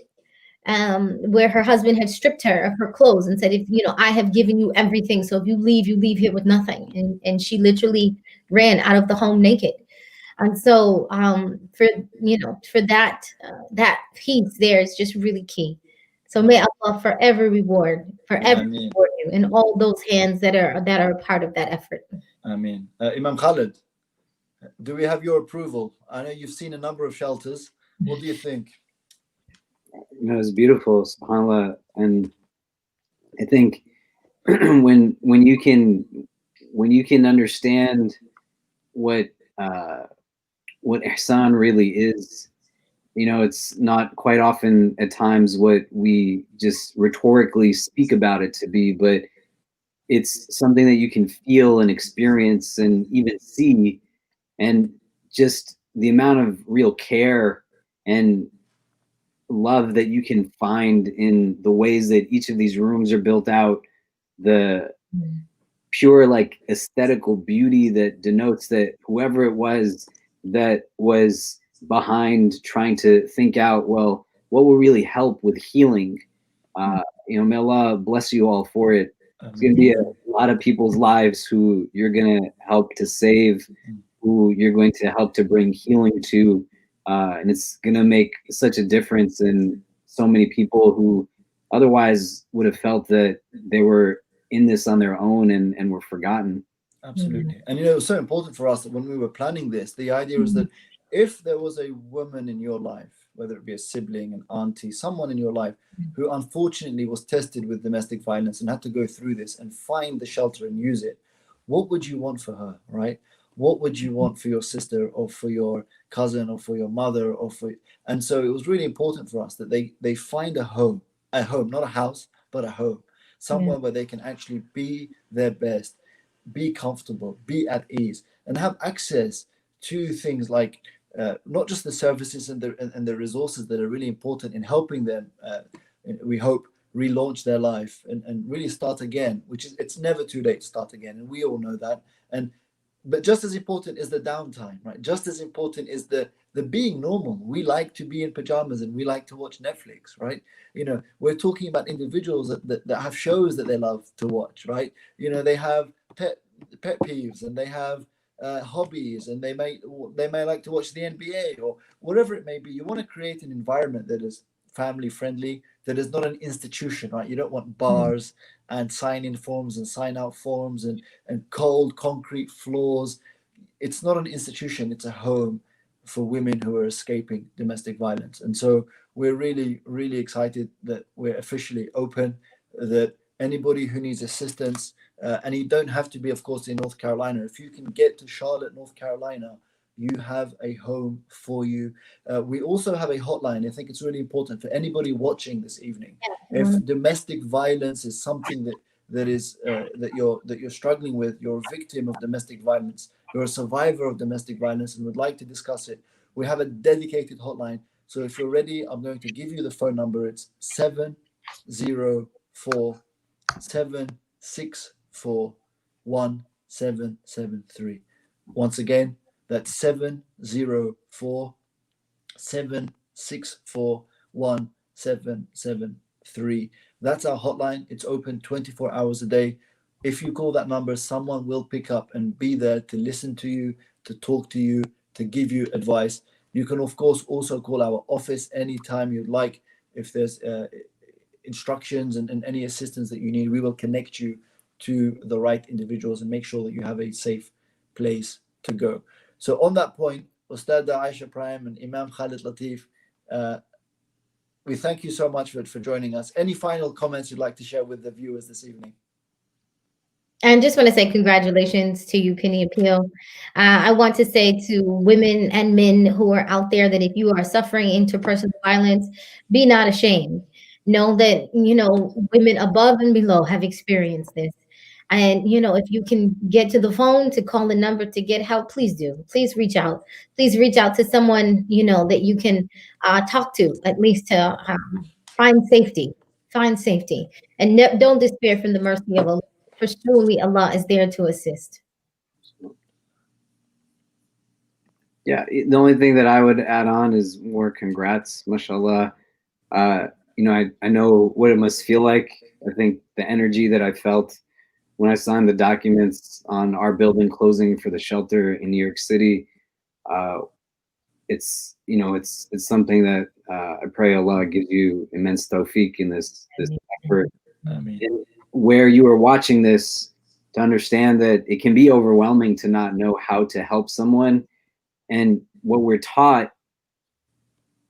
where her husband had stripped her of her clothes and said, if I have given you everything, so if you leave here with nothing. And she literally ran out of the home naked. And so for that piece there is just really key. So may Allah forever reward you and all those hands that are a part of that effort. Imam Khalid, do we have your approval? I know you've seen a number of shelters. What do you think? It was beautiful, subhanAllah. And I think when you can understand what ihsan really is, it's not quite often at times what we just rhetorically speak about it to be, but it's something that you can feel and experience and even see. And just the amount of real care and love that you can find in the ways that each of these rooms are built out, the pure aesthetical beauty that denotes that whoever it was that was behind trying to think out, well, what will really help with healing, may Allah bless you all for it. It's going to be a lot of people's lives who you're going to help to save, who you're going to help to bring healing to. And it's going to make such a difference in so many people who otherwise would have felt that they were in this on their own and were forgotten. Absolutely. And it was so important for us that when we were planning this, the idea was that if there was a woman in your life, whether it be a sibling, an auntie, someone in your life who unfortunately was tested with domestic violence and had to go through this and find the shelter and use it, what would you want for her, right? What would you want for your sister or for your cousin or for your mother and so it was really important for us that they find a home, not a house, but a home, somewhere where they can actually be their best, be comfortable, be at ease, and have access to things like not just the services and the resources that are really important in helping them, we hope, relaunch their life and really start again, which is, it's never too late to start again, and we all know that. But just as important is the downtime, right? Just as important is the being normal. We like to be in pajamas and we like to watch Netflix, right? We're talking about individuals that have shows that they love to watch, right? They have pet peeves and they have hobbies, and they may like to watch the NBA or whatever it may be. You want to create an environment that is family friendly, that is not an institution, right? You don't want bars and sign-in forms and sign-out forms and cold concrete floors. It's not an institution, it's a home for women who are escaping domestic violence. And so we're really, really excited that we're officially open, that anybody who needs assistance, and you don't have to be, of course, in North Carolina. If you can get to Charlotte, North Carolina, you have a home for you. We also have a hotline. I think it's really important for anybody watching this evening. If domestic violence is something that you're struggling with, you're a victim of domestic violence, you're a survivor of domestic violence, and would like to discuss it, we have a dedicated hotline. So if you're ready, I'm going to give you the phone number. It's 704-764-1773. Once again, that's 704-764-1773. That's our hotline. It's open 24 hours a day. If you call that number, someone will pick up and be there to listen to you, to talk to you, to give you advice. You can, of course, also call our office anytime you'd like. If there's instructions and any assistance that you need, we will connect you to the right individuals and make sure that you have a safe place to go. So on that point, Ustadha Iaesha Prime and Imam Khalid Latif, we thank you so much for joining us. Any final comments you'd like to share with the viewers this evening? And just want to say congratulations to you, Penny Appeal. I want to say to women and men who are out there that if you are suffering interpersonal violence, be not ashamed. Know that, women above and below have experienced this. And, if you can get to the phone to call the number to get help, please do. Please reach out. Please reach out to someone, that you can talk to, at least to find safety. Find safety. And don't despair from the mercy of Allah. For surely Allah is there to assist. Yeah, the only thing that I would add on is more congrats, mashallah. I know what it must feel like. I think the energy that I felt when I signed the documents on our building closing for the shelter in New York City, it's something that I pray Allah gives you immense tawfiq in this effort. Where you are watching this, to understand that it can be overwhelming to not know how to help someone. And what we're taught,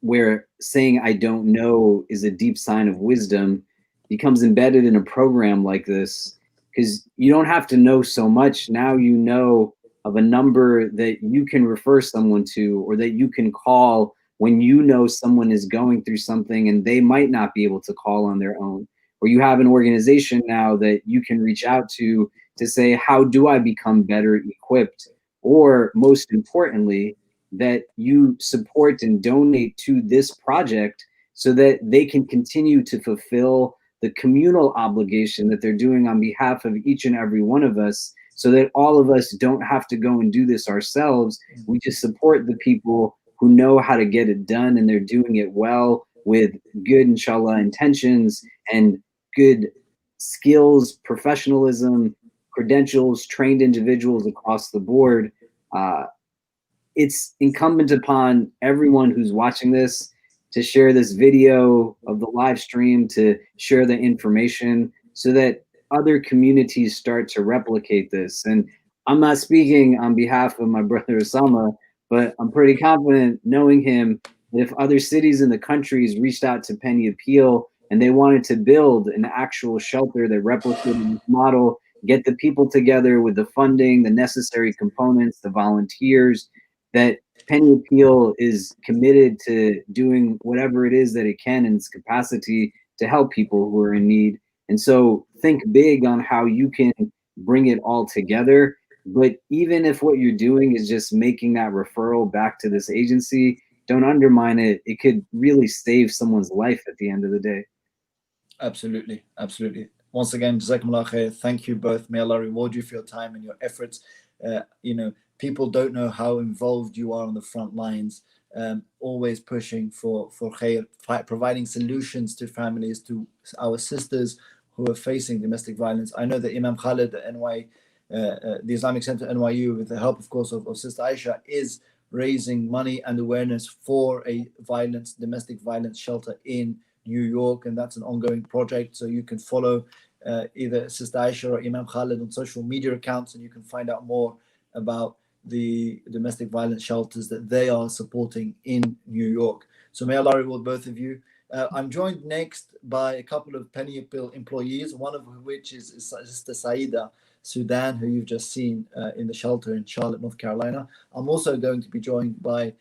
where saying I don't know is a deep sign of wisdom, becomes embedded in a program like this, because you don't have to know so much. Now you know of a number that you can refer someone to, or that you can call when you know someone is going through something and they might not be able to call on their own. Or you have an organization now that you can reach out to say, how do I become better equipped? Or most importantly, that you support and donate to this project so that they can continue to fulfill the communal obligation that they're doing on behalf of each and every one of us, so that all of us don't have to go and do this ourselves. We just support the people who know how to get it done, and they're doing it well with good, inshallah, intentions and good skills, professionalism, credentials, trained individuals across the board. It's incumbent upon everyone who's watching this to share this video of the live stream, to share the information so that other communities start to replicate this. And I'm not speaking on behalf of my brother Osama, but I'm pretty confident, knowing him, that if other cities in the countries reached out to Penny Appeal and they wanted to build an actual shelter that replicated this model, get the people together with the funding, the necessary components, the volunteers, that Penny Appeal is committed to doing whatever it is that it can in its capacity to help people who are in need. And so think big on how you can bring it all together. But even if what you're doing is just making that referral back to this agency, don't undermine it. It could really save someone's life at the end of the day. Absolutely, absolutely. Once again, Jazakumullah khair. Thank you both. May Allah reward you for your time and your efforts. People don't know how involved you are on the front lines, always pushing for khair, providing solutions to families, to our sisters who are facing domestic violence. I know that Imam Khalid at NY, the Islamic Center NYU, with the help, of course, of Sister Iaesha, is raising money and awareness for a domestic violence shelter in New York, and that's an ongoing project. So you can follow either Sister Iaesha or Imam Khalid on social media accounts, and you can find out more about the domestic violence shelters that they are supporting in New York. So may Allah reward both of you. I'm joined next by a couple of Penny Appeal employees, one of which is Sister Saida Sudan, who you've just seen in the shelter in Charlotte, North Carolina. I'm also going to be joined by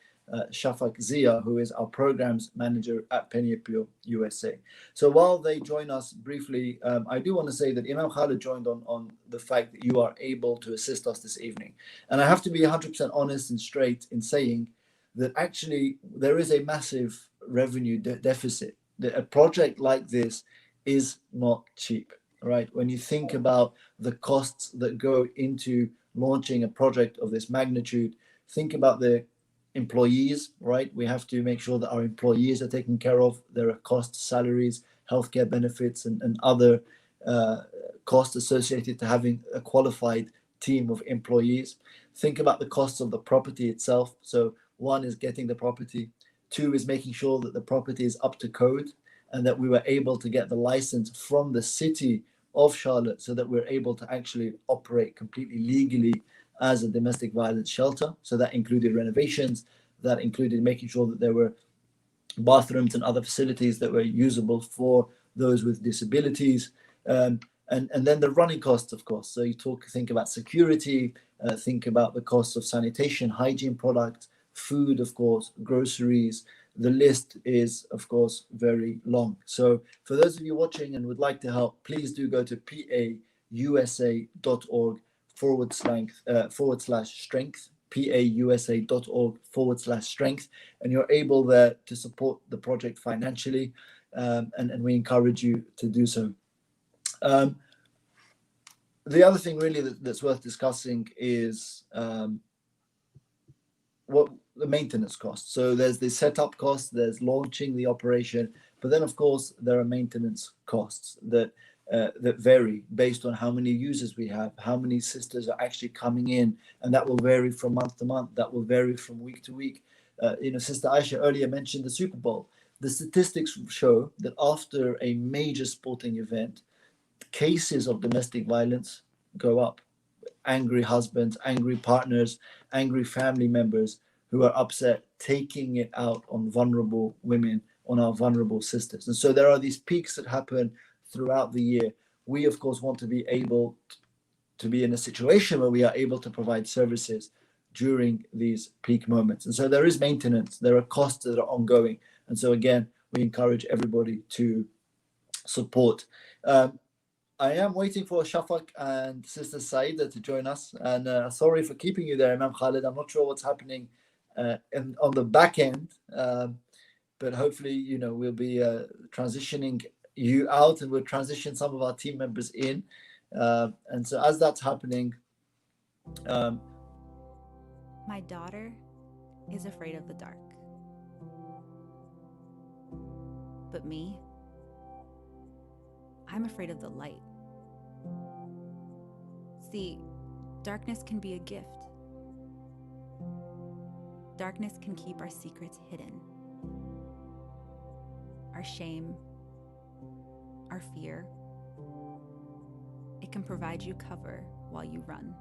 Shafak Zia, who is our programs manager at Penny Appeal USA. So while they join us briefly, I do want to say that Imam Khalid joined on the fact that you are able to assist us this evening. And I have to be 100% honest and straight in saying that actually there is a massive revenue deficit. That a project like this is not cheap, right? When you think about the costs that go into launching a project of this magnitude, think about the employees, right? We have to make sure that our employees are taken care of. There are costs, salaries, healthcare benefits, and other cost associated to having a qualified team of employees. Think about the costs of the property itself. So one is getting the property. Two is making sure that the property is up to code and that we were able to get the license from the city of Charlotte so that we're able to actually operate completely legally as a domestic violence shelter. So that included renovations, that included making sure that there were bathrooms and other facilities that were usable for those with disabilities. And then the running costs, of course. So you think about security, think about the costs of sanitation, hygiene products, food, of course, groceries. The list is, of course, very long. So for those of you watching and would like to help, please do go to pausa.org/strength, pausa.org/strength, and you're able there to support the project financially, and we encourage you to do so. The other thing really that's worth discussing is what the maintenance costs. So there's the setup costs, there's launching the operation, but then of course there are maintenance costs that vary based on how many users we have, how many sisters are actually coming in, and that will vary from month to month. That will vary from week to week. Sister Iaesha earlier mentioned the Super Bowl. The statistics show that after a major sporting event, cases of domestic violence go up. Angry husbands, angry partners, angry family members who are upset, taking it out on vulnerable women, on our vulnerable sisters. And so there are these peaks that happen throughout the year. We, of course, want to be able to be in a situation where we are able to provide services during these peak moments. And so there is maintenance, there are costs that are ongoing. And so again, we encourage everybody to support. I am waiting for Shafak and Sister Saida to join us. And sorry for keeping you there, Imam Khalid. I'm not sure what's happening on the back end, but hopefully, we'll be transitioning you out and we'll transition some of our team members in. And so as that's happening... My daughter is afraid of the dark. But me, I'm afraid of the light. See, darkness can be a gift. Darkness can keep our secrets hidden. Our shame, our fear. It can provide you cover while you run.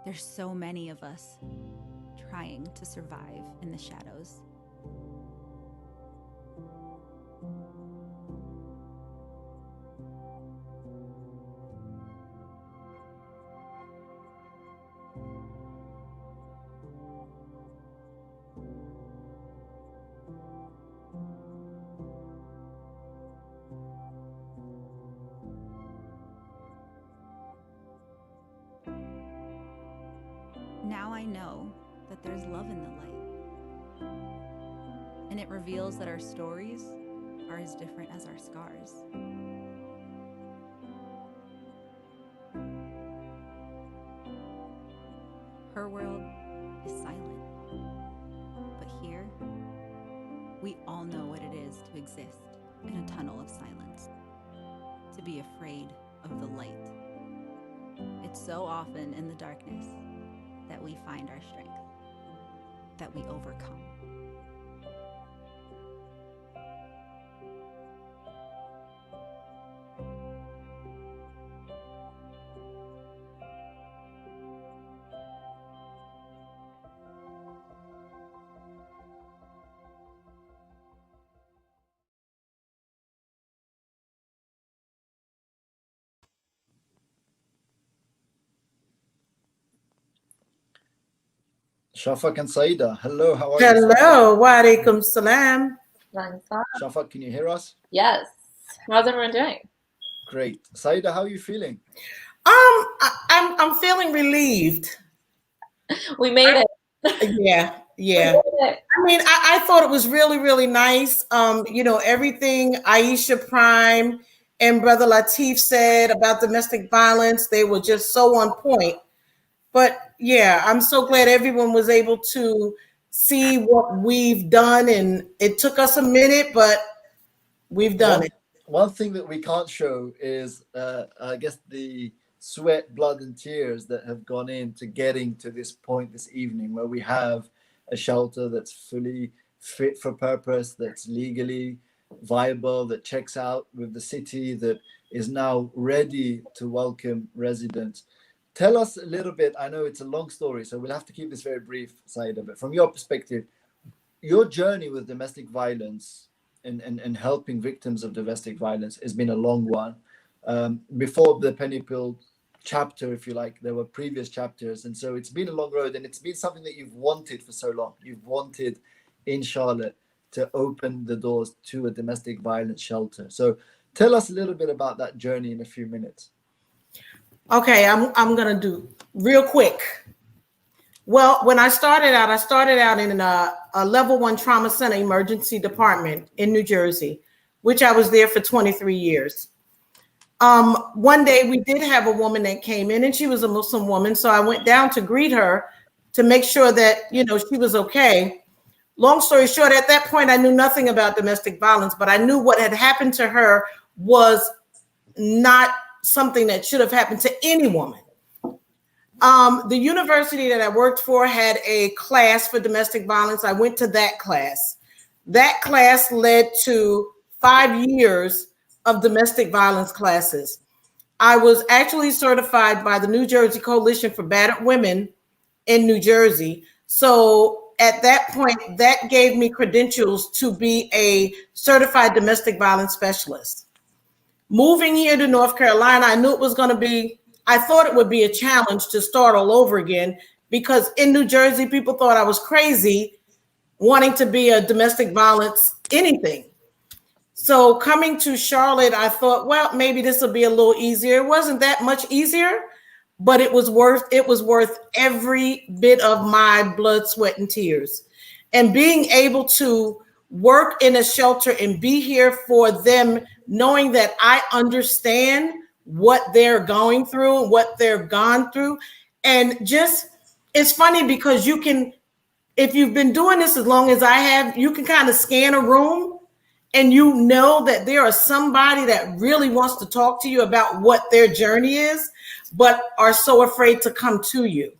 There's so many of us trying to survive in the shadows. Now I know that there's love in the light. And it reveals that our stories are as different as our scars. Her world is silent. But here, we all know what it is to exist in a tunnel of silence. To be afraid of the light. It's so often in the darkness that we find our strength, that we overcome. Shafak and Saida, hello, how are you? Hello, wa alaikum salam. Shafak, can you hear us? Yes. How's everyone doing? Great. Saida, how are you feeling? I'm feeling relieved. We made it. Yeah. We made it. I mean, I thought it was really, really nice. Everything Iaesha Prime and Brother Latif said about domestic violence, they were just so on point. But yeah, I'm so glad everyone was able to see what we've done. And it took us a minute, but we've done it. one thing that we can't show is, I guess, the sweat, blood, and tears that have gone into getting to this point this evening, where we have a shelter that's fully fit for purpose, that's legally viable, that checks out with the city, that is now ready to welcome residents. Tell us a little bit. I know it's a long story, so we'll have to keep this very brief, Saida, but from your perspective, your journey with domestic violence and helping victims of domestic violence has been a long one. Before the Penny Pill chapter, if you like, there were previous chapters. And so it's been a long road, and it's been something that you've wanted for so long. You've wanted in Charlotte to open the doors to a domestic violence shelter. So tell us a little bit about that journey in a few minutes. Okay, I'm gonna do real quick. Well, when I started out in a level 1 trauma center emergency department in New Jersey, which I was there for 23 years. One day we did have a woman that came in, and she was a Muslim woman. So I went down to greet her to make sure that, you know, she was okay. Long story short, at that point, I knew nothing about domestic violence, but I knew what had happened to her was not something that should have happened to any woman. The university that I worked for had a class for domestic violence. I went to that class. That class led to 5 years of domestic violence classes. I was actually certified by the New Jersey Coalition for Battered Women in New Jersey. So at that point, that gave me credentials to be a certified domestic violence specialist. Moving here to North Carolina, I knew it was going to be, I thought it would be a challenge to start all over again, because in New Jersey, people thought I was crazy wanting to be a domestic violence anything. So coming to Charlotte, I thought, well, maybe this will be a little easier. It wasn't that much easier, but it was worth every bit of my blood, sweat, and tears. And being able to work in a shelter and be here for them, knowing that I understand what they're going through and what they've gone through. And just, it's funny because you can, if you've been doing this as long as I have, you can kind of scan a room and you know that there is somebody that really wants to talk to you about what their journey is, but are so afraid to come to you.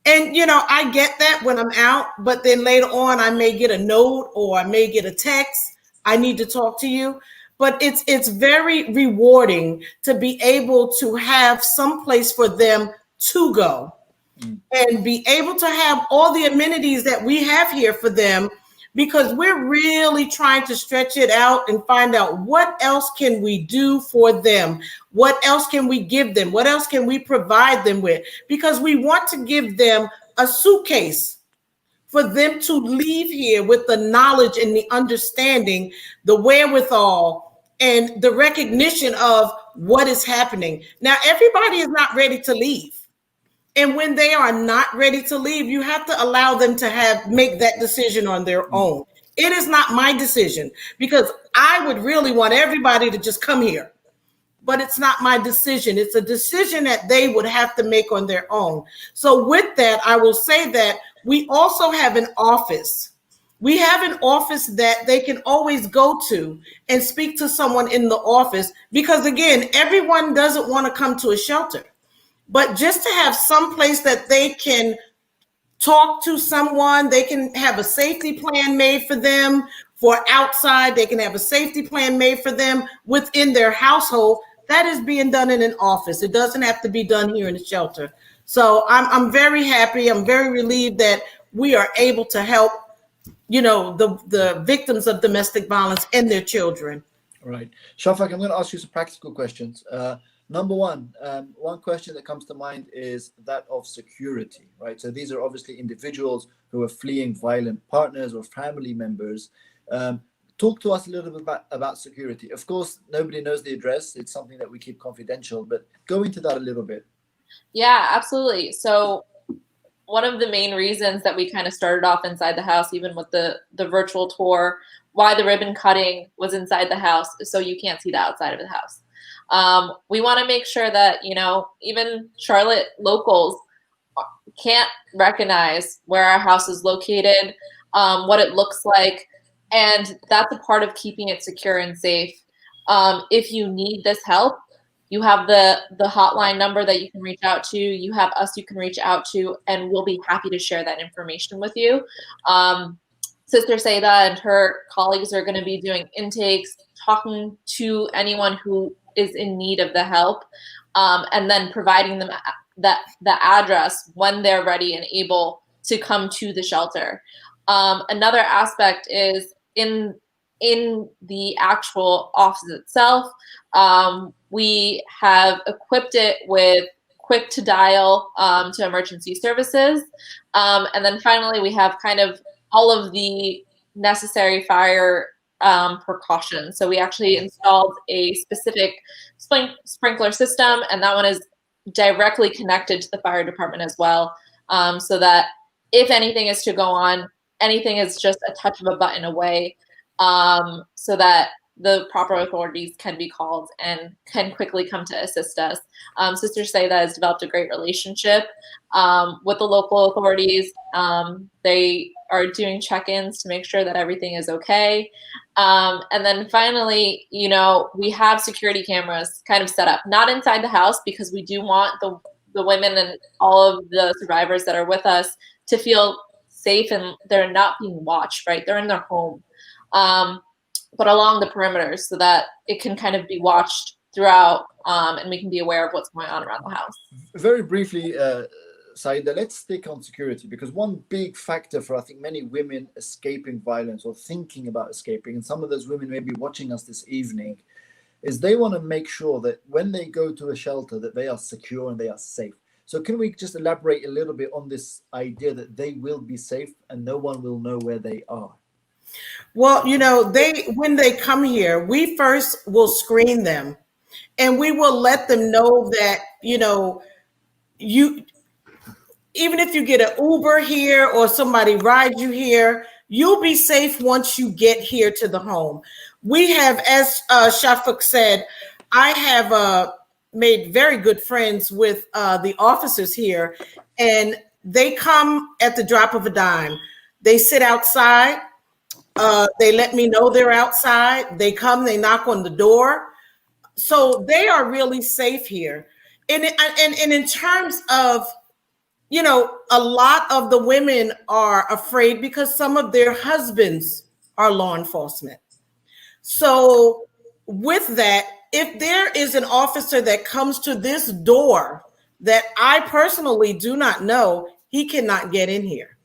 And, you know, I get that when I'm out, but then later on, I may get a note or I may get a text. I need to talk to you. But it's very rewarding to be able to have some place for them to go and be able to have all the amenities that we have here for them, because we're really trying to stretch it out and find out what else can we do for them? What else can we give them? What else can we provide them with? Because we want to give them a suitcase for them to leave here with the knowledge and the understanding, the wherewithal, and the recognition of what is happening. Now, everybody is not ready to leave. And when they are not ready to leave, you have to allow them to make that decision on their own. It is not my decision, because I would really want everybody to just come here. But it's not my decision. It's a decision that they would have to make on their own. So with that, I will say that we also have an office. We have an office that they can always go to and speak to someone in the office, because again, everyone doesn't want to come to a shelter. But just to have some place that they can talk to someone, they can have a safety plan made for them for outside, they can have a safety plan made for them within their household, that is being done in an office. It doesn't have to be done here in a shelter. So I'm very happy. I'm very relieved that we are able to help, you know, the victims of domestic violence and their children. All right. Shafak, I'm going to ask you some practical questions. Number one question that comes to mind is that of security, right? So these are obviously individuals who are fleeing violent partners or family members. Talk to us a little bit about security. Of course, nobody knows the address. It's something that we keep confidential, but go into that a little bit. Yeah, absolutely. So one of the main reasons that we kind of started off inside the house, even with the virtual tour, why the ribbon cutting was inside the house, so you can't see the outside of the house. We want to make sure that, you know, even Charlotte locals can't recognize where our house is located, what it looks like. And that's a part of keeping it secure and safe. If you need this help, you have the hotline number that you can reach out to. You have us you can reach out to, and we'll be happy to share that information with you. Sister Sayda and her colleagues are going to be doing intakes, talking to anyone who is in need of the help, and then providing them the address when they're ready and able to come to the shelter. Another aspect is in the actual office itself, we have equipped it with quick to dial to emergency services. And then finally, we have kind of all of the necessary fire precautions. So we actually installed a specific sprinkler system, and that one is directly connected to the fire department as well, so that if anything is to go on, anything is just a touch of a button away, so that the proper authorities can be called and can quickly come to assist us. Sister Sayda has developed a great relationship with the local authorities. They are doing check-ins to make sure that everything is okay. And then finally, you know, we have security cameras kind of set up, not inside the house, because we do want the women and all of the survivors that are with us to feel safe and they're not being watched, right? They're in their home. But along the perimeters, so that it can kind of be watched throughout, and we can be aware of what's going on around the house. Very briefly, Saida, let's stick on security, because one big factor for, I think, many women escaping violence or thinking about escaping, and some of those women may be watching us this evening, is they want to make sure that when they go to a shelter that they are secure and they are safe. So can we just elaborate a little bit on this idea that they will be safe and no one will know where they are? Well, you know, when they come here, we first will screen them, and we will let them know that, you know, even if you get an Uber here or somebody rides you here, you'll be safe once you get here to the home. We have, as Shafak said, I have made very good friends with the officers here, and they come at the drop of a dime. They sit outside. They let me know they're outside. They come, they knock on the door. So they are really safe here. And in terms of, you know, a lot of the women are afraid because some of their husbands are law enforcement. So with that, if there is an officer that comes to this door that I personally do not know, he cannot get in here.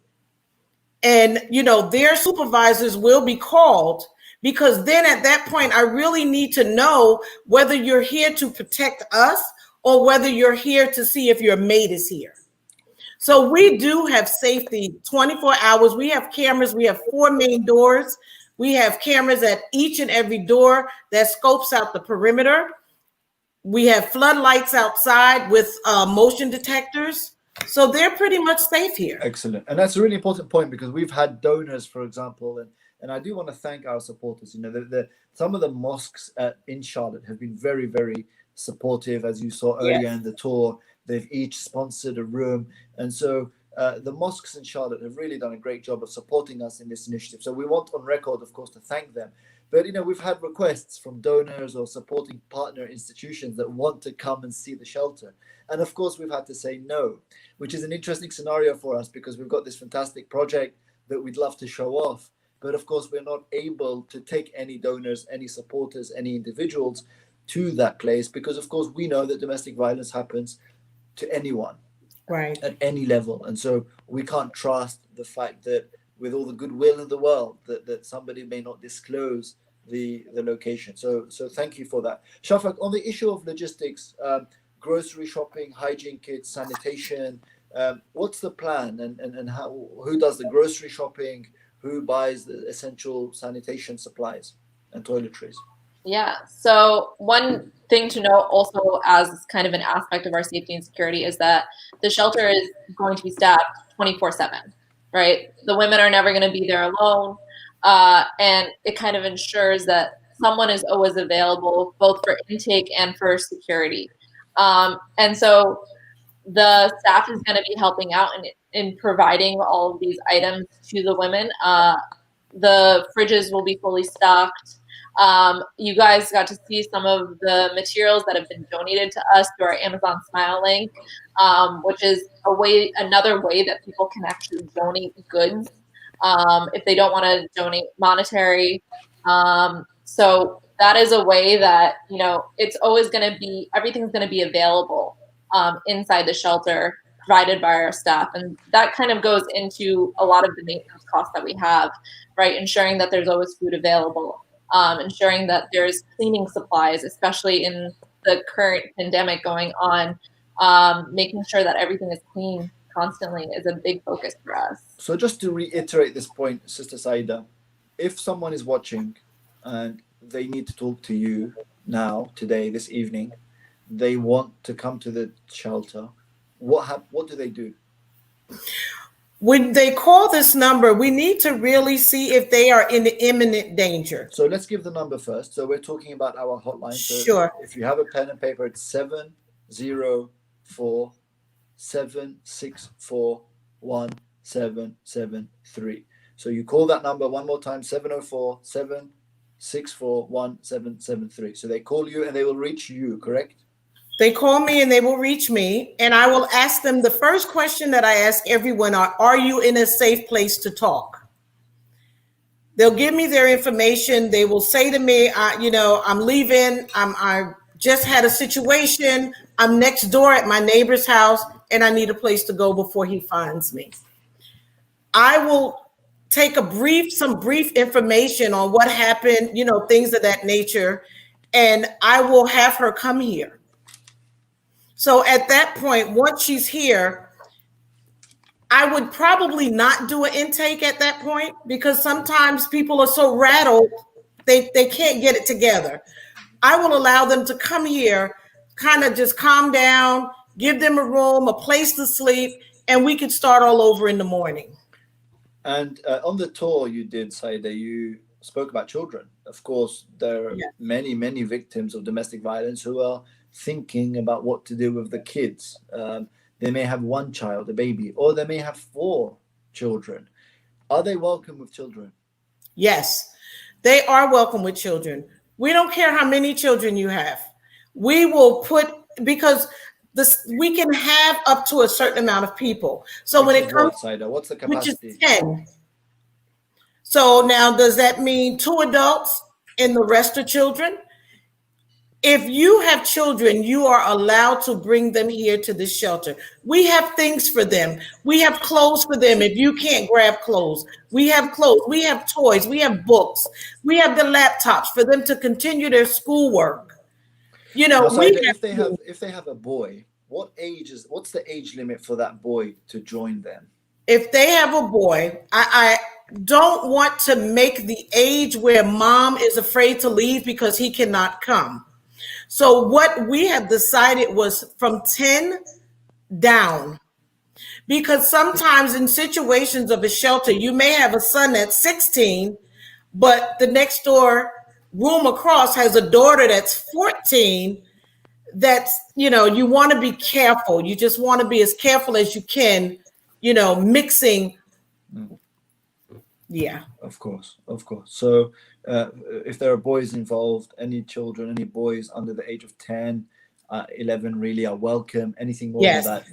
And, you know, their supervisors will be called, because then at that point, I really need to know whether you're here to protect us or whether you're here to see if your mate is here. So we do have safety 24 hours. We have cameras. We have 4 main doors. We have cameras at each and every door that scopes out the perimeter. We have floodlights outside with motion detectors. So they're pretty much safe here. Excellent. And that's a really important point, because we've had donors, for example, and I do want to thank our supporters. You know, some of the mosques in Charlotte have been very, very supportive, as you saw earlier in the tour. They've each sponsored a room. And so the mosques in Charlotte have really done a great job of supporting us in this initiative. So we want on record, of course, to thank them. But, you know, we've had requests from donors or supporting partner institutions that want to come and see the shelter. And of course, we've had to say no, which is an interesting scenario for us, because we've got this fantastic project that we'd love to show off. But of course, we're not able to take any donors, any supporters, any individuals to that place, because of course, we know that domestic violence happens to anyone, right, at any level. And so we can't trust the fact that, with all the goodwill in the world, that somebody may not disclose the location. So thank you for that. Shafak, on the issue of logistics, grocery shopping, hygiene kits, sanitation, what's the plan, and who does the grocery shopping, who buys the essential sanitation supplies and toiletries? Yeah, so one thing to note also, as kind of an aspect of our safety and security, is that the shelter is going to be staffed 24/7, right? The women are never going to be there alone, and it kind of ensures that someone is always available, both for intake and for security. And so the staff is going to be helping out in providing all of these items to the women. The fridges will be fully stocked. You guys got to see some of the materials that have been donated to us through our Amazon Smile link, which is another way that people can actually donate goods if they don't want to donate monetary. So that is a way that, it's always going to be, everything's going to be available inside the shelter, provided by our staff. And that kind of goes into a lot of the maintenance costs that we have, right? Ensuring that there's always food available, ensuring that there's cleaning supplies, especially in the current pandemic going on, making sure that everything is clean constantly is a big focus for us. So just to reiterate this point, Sister Saida, if someone is watching and they need to talk to you now, today, this evening, they want to come to the shelter, what do they do? When they call this number, we need to really see if they are in imminent danger. So let's give the number first. So we're talking about our hotline. So sure. If you have a pen and paper, it's 704-764-1773. So you call that number one more time, 704-764-1773. So they call you and they will reach you, correct? They call me and they will reach me, and I will ask them the first question that I ask everyone are you in a safe place to talk? They'll give me their information. They will say to me, I'm leaving. I just had a situation. I'm next door at my neighbor's house and I need a place to go before he finds me. I will take some brief information on what happened, things of that nature, and I will have her come here. So at that point, once she's here, I would probably not do an intake at that point because sometimes people are so rattled, they can't get it together. I will allow them to come here, kind of just calm down, give them a room, a place to sleep, and we can start all over in the morning. And on the tour you did, Saida, you spoke about children. Of course, there are many, many victims of domestic violence who are thinking about what to do with the kids. They may have one child, a baby, or they may have 4 children. Are they welcome with children? Yes, they are welcome with children. We don't care how many children you have. We will because we can have up to a certain amount of people. So when it comes, what's the capacity? Which is 10. So now, does that mean 2 adults and the rest are children? If you have children, you are allowed to bring them here to the shelter. We have things for them. We have clothes for them. If you can't grab clothes, we have clothes. We have toys. We have books. We have the laptops for them to continue their schoolwork. If they have a boy, what's the age limit for that boy to join them? If they have a boy, I don't want to make the age where mom is afraid to leave because he cannot come. So what we have decided was from 10 down, because sometimes in situations of a shelter, you may have a son that's 16, but the next door room across has a daughter that's 14. That's, you want to be careful. You just want to be as careful as you can, mixing. Yeah. Of course. So if there are boys involved, any children, any boys under the age of 10, 11 really are welcome. Anything more than that,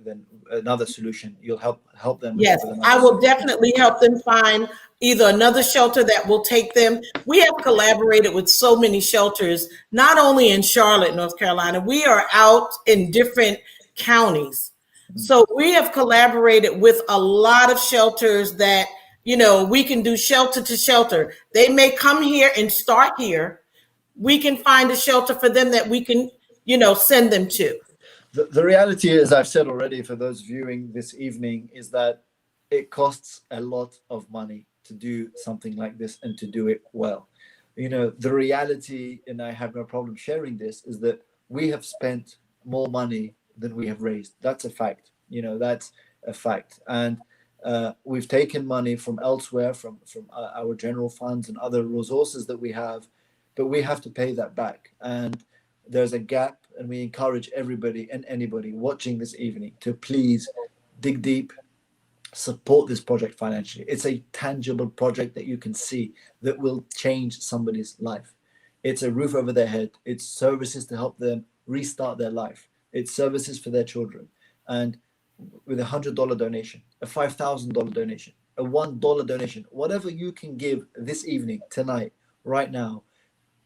then another solution. You'll help them. Yes, I will definitely help them find either another shelter that will take them. We have collaborated with so many shelters, not only in Charlotte, North Carolina. We are out in different counties. So we have collaborated with a lot of shelters that we can do shelter to shelter. They may come here and start here. We can find a shelter for them that we can, send them to. The reality is, I've said already for those viewing this evening, is that it costs a lot of money to do something like this and to do it well. The reality, and I have no problem sharing this, is that we have spent more money than we have raised. That's a fact. That's a fact. And we've taken money from elsewhere, from our general funds and other resources that we have, but we have to pay that back. And there's a gap, and we encourage everybody and anybody watching this evening to please dig deep, support this project financially. It's a tangible project that you can see that will change somebody's life. It's a roof over their head. It's services to help them restart their life. It's services for their children. And with $100 donation, a $5,000 donation, a $1 donation, whatever you can give this evening, tonight, right now,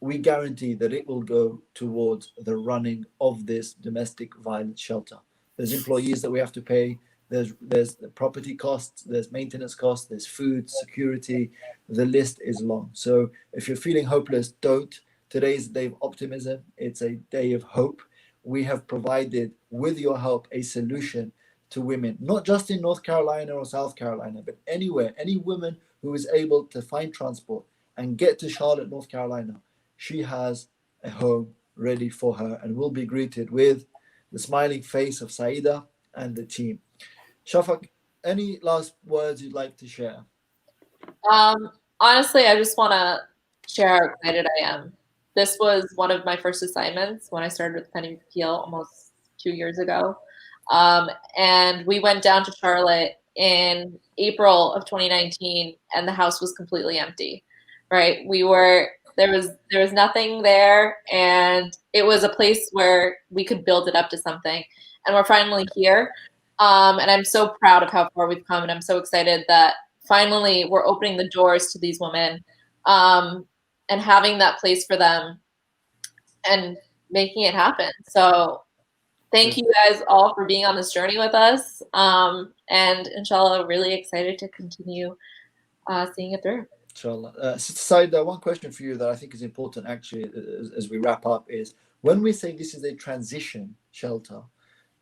we guarantee that it will go towards the running of this domestic violence shelter. There's employees that we have to pay. There's the property costs, there's maintenance costs, there's food, security. The list is long. So if you're feeling hopeless, don't. Today's a day of optimism. It's a day of hope. We have provided, with your help, a solution to women, not just in North Carolina or South Carolina, but anywhere. Any woman who is able to find transport and get to Charlotte, North Carolina, she has a home ready for her and will be greeted with the smiling face of Saida and the team. Shafak, any last words you'd like to share? Honestly, I just want to share how excited I am. This was one of my first assignments when I started with Penny Peel almost 2 years ago. And we went down to Charlotte in April of 2019, and the house was completely empty, right? There was nothing there, and it was a place where we could build it up to something. And we're finally here. And I'm so proud of how far we've come, and I'm so excited that finally we're opening the doors to these women, and having that place for them and making it happen. So thank you guys all for being on this journey with us. And inshallah, really excited to continue seeing it through. Inshallah. Saida, one question for you that I think is important actually as we wrap up is, when we say this is a transition shelter,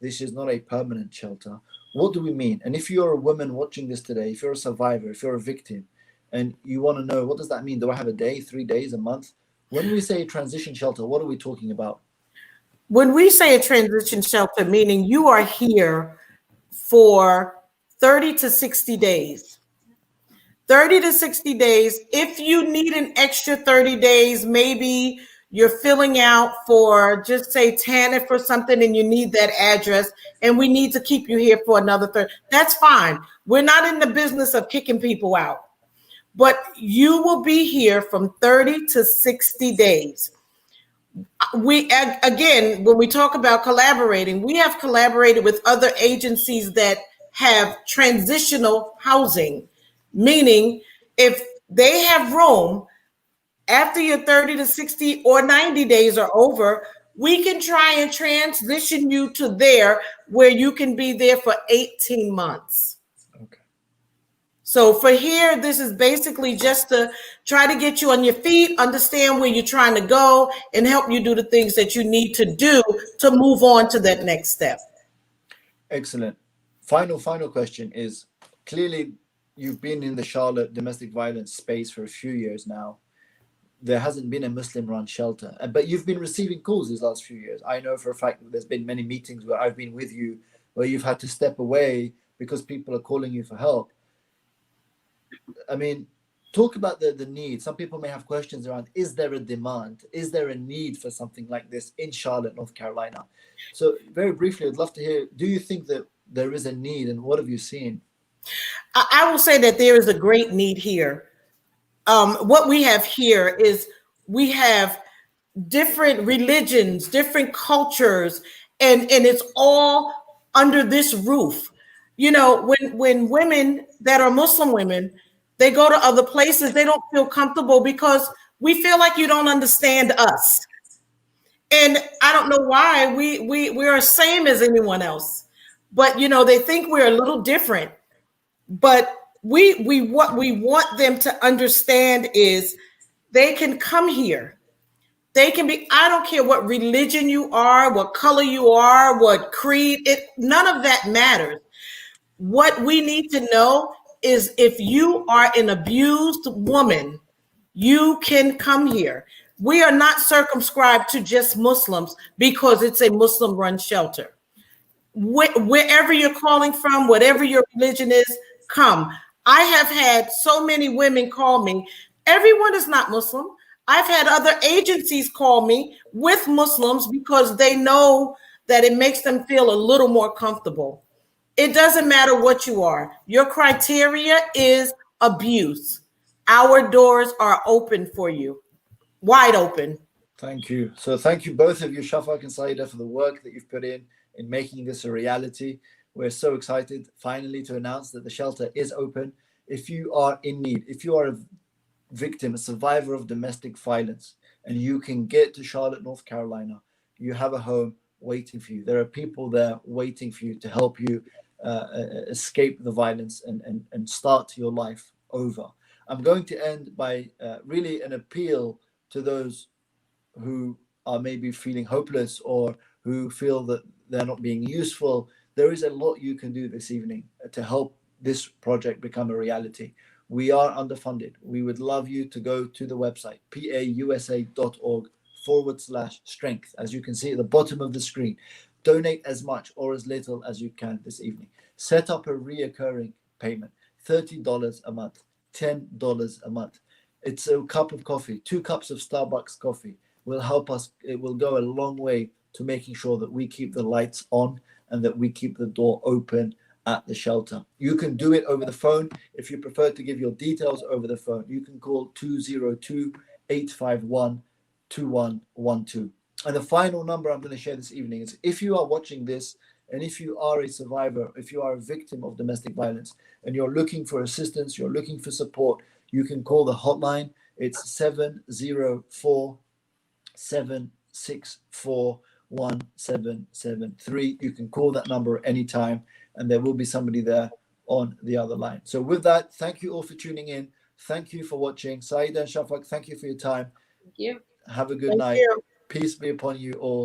this is not a permanent shelter, what do we mean? And if you're a woman watching this today, if you're a survivor, if you're a victim, and you want to know, what does that mean? Do I have a day, 3 days, a month? When we say transition shelter, what are we talking about? When we say a transition shelter, meaning you are here for 30 to 60 days. 30 to 60 days. If you need an extra 30 days, maybe you're filling out for, just say, TANF or something, and you need that address, and we need to keep you here for another 30. That's fine. We're not in the business of kicking people out. But you will be here from 30 to 60 days. We, again, when we talk about collaborating, we have collaborated with other agencies that have transitional housing, meaning if they have room, after your 30 to 60 or 90 days are over, we can try and transition you to there where you can be there for 18 months. So for here, this is basically just to try to get you on your feet, understand where you're trying to go, and help you do the things that you need to do to move on to that next step. Excellent. Final question is, clearly you've been in the Charlotte domestic violence space for a few years now. There hasn't been a Muslim-run shelter, but you've been receiving calls these last few years. I know for a fact that there's been many meetings where I've been with you, where you've had to step away because people are calling you for help. I mean, talk about the need. Some people may have questions around, is there a demand? Is there a need for something like this in Charlotte, North Carolina? So very briefly, I'd love to hear, do you think that there is a need, and what have you seen? I will say that there is a great need here. What we have here is we have different religions, different cultures, and it's all under this roof. You know, when women that are Muslim women, they go to other places, they don't feel comfortable because we feel like you don't understand us. And I don't know why we're the same as anyone else, but you know, they think we're a little different. But what we want them to understand is they can come here. They can be, I don't care what religion you are, what color you are, what creed, none of that matters. What we need to know is if you are an abused woman, you can come here. We are not circumscribed to just Muslims because it's a Muslim-run shelter. Wherever you're calling from, whatever your religion is, come. I have had so many women call me. Everyone is not Muslim. I've had other agencies call me with Muslims because they know that it makes them feel a little more comfortable. It doesn't matter what you are. Your criteria is abuse. Our doors are open for you, wide open. Thank you. So thank you both of you, Shafak and Saida, for the work that you've put in making this a reality. We're so excited finally to announce that the shelter is open. If you are in need, if you are a victim, a survivor of domestic violence, and you can get to Charlotte, North Carolina, you have a home waiting for you. There are people there waiting for you to help you escape the violence and start your life over. I'm going to end by really an appeal to those who are maybe feeling hopeless or who feel that they're not being useful. There is a lot you can do this evening to help this project become a reality. We are underfunded. We would love you to go to the website, pausa.org/strength. As you can see at the bottom of the screen, donate as much or as little as you can this evening. Set up a reoccurring payment, $30 a month, $10 a month. It's a cup of coffee, 2 cups of Starbucks coffee will help us. It will go a long way to making sure that we keep the lights on and that we keep the door open at the shelter. You can do it over the phone. If you prefer to give your details over the phone, you can call 202-851-2112. And the final number I'm going to share this evening is, if you are watching this and if you are a survivor, if you are a victim of domestic violence and you're looking for assistance, you're looking for support, you can call the hotline. It's 704-764-1773. You can call that number at any time, and there will be somebody there on the other line. So with that, thank you all for tuning in. Thank you for watching. Saida and Shafak, thank you for your time. Thank you. Have a good Thank night. you. Peace be upon you all.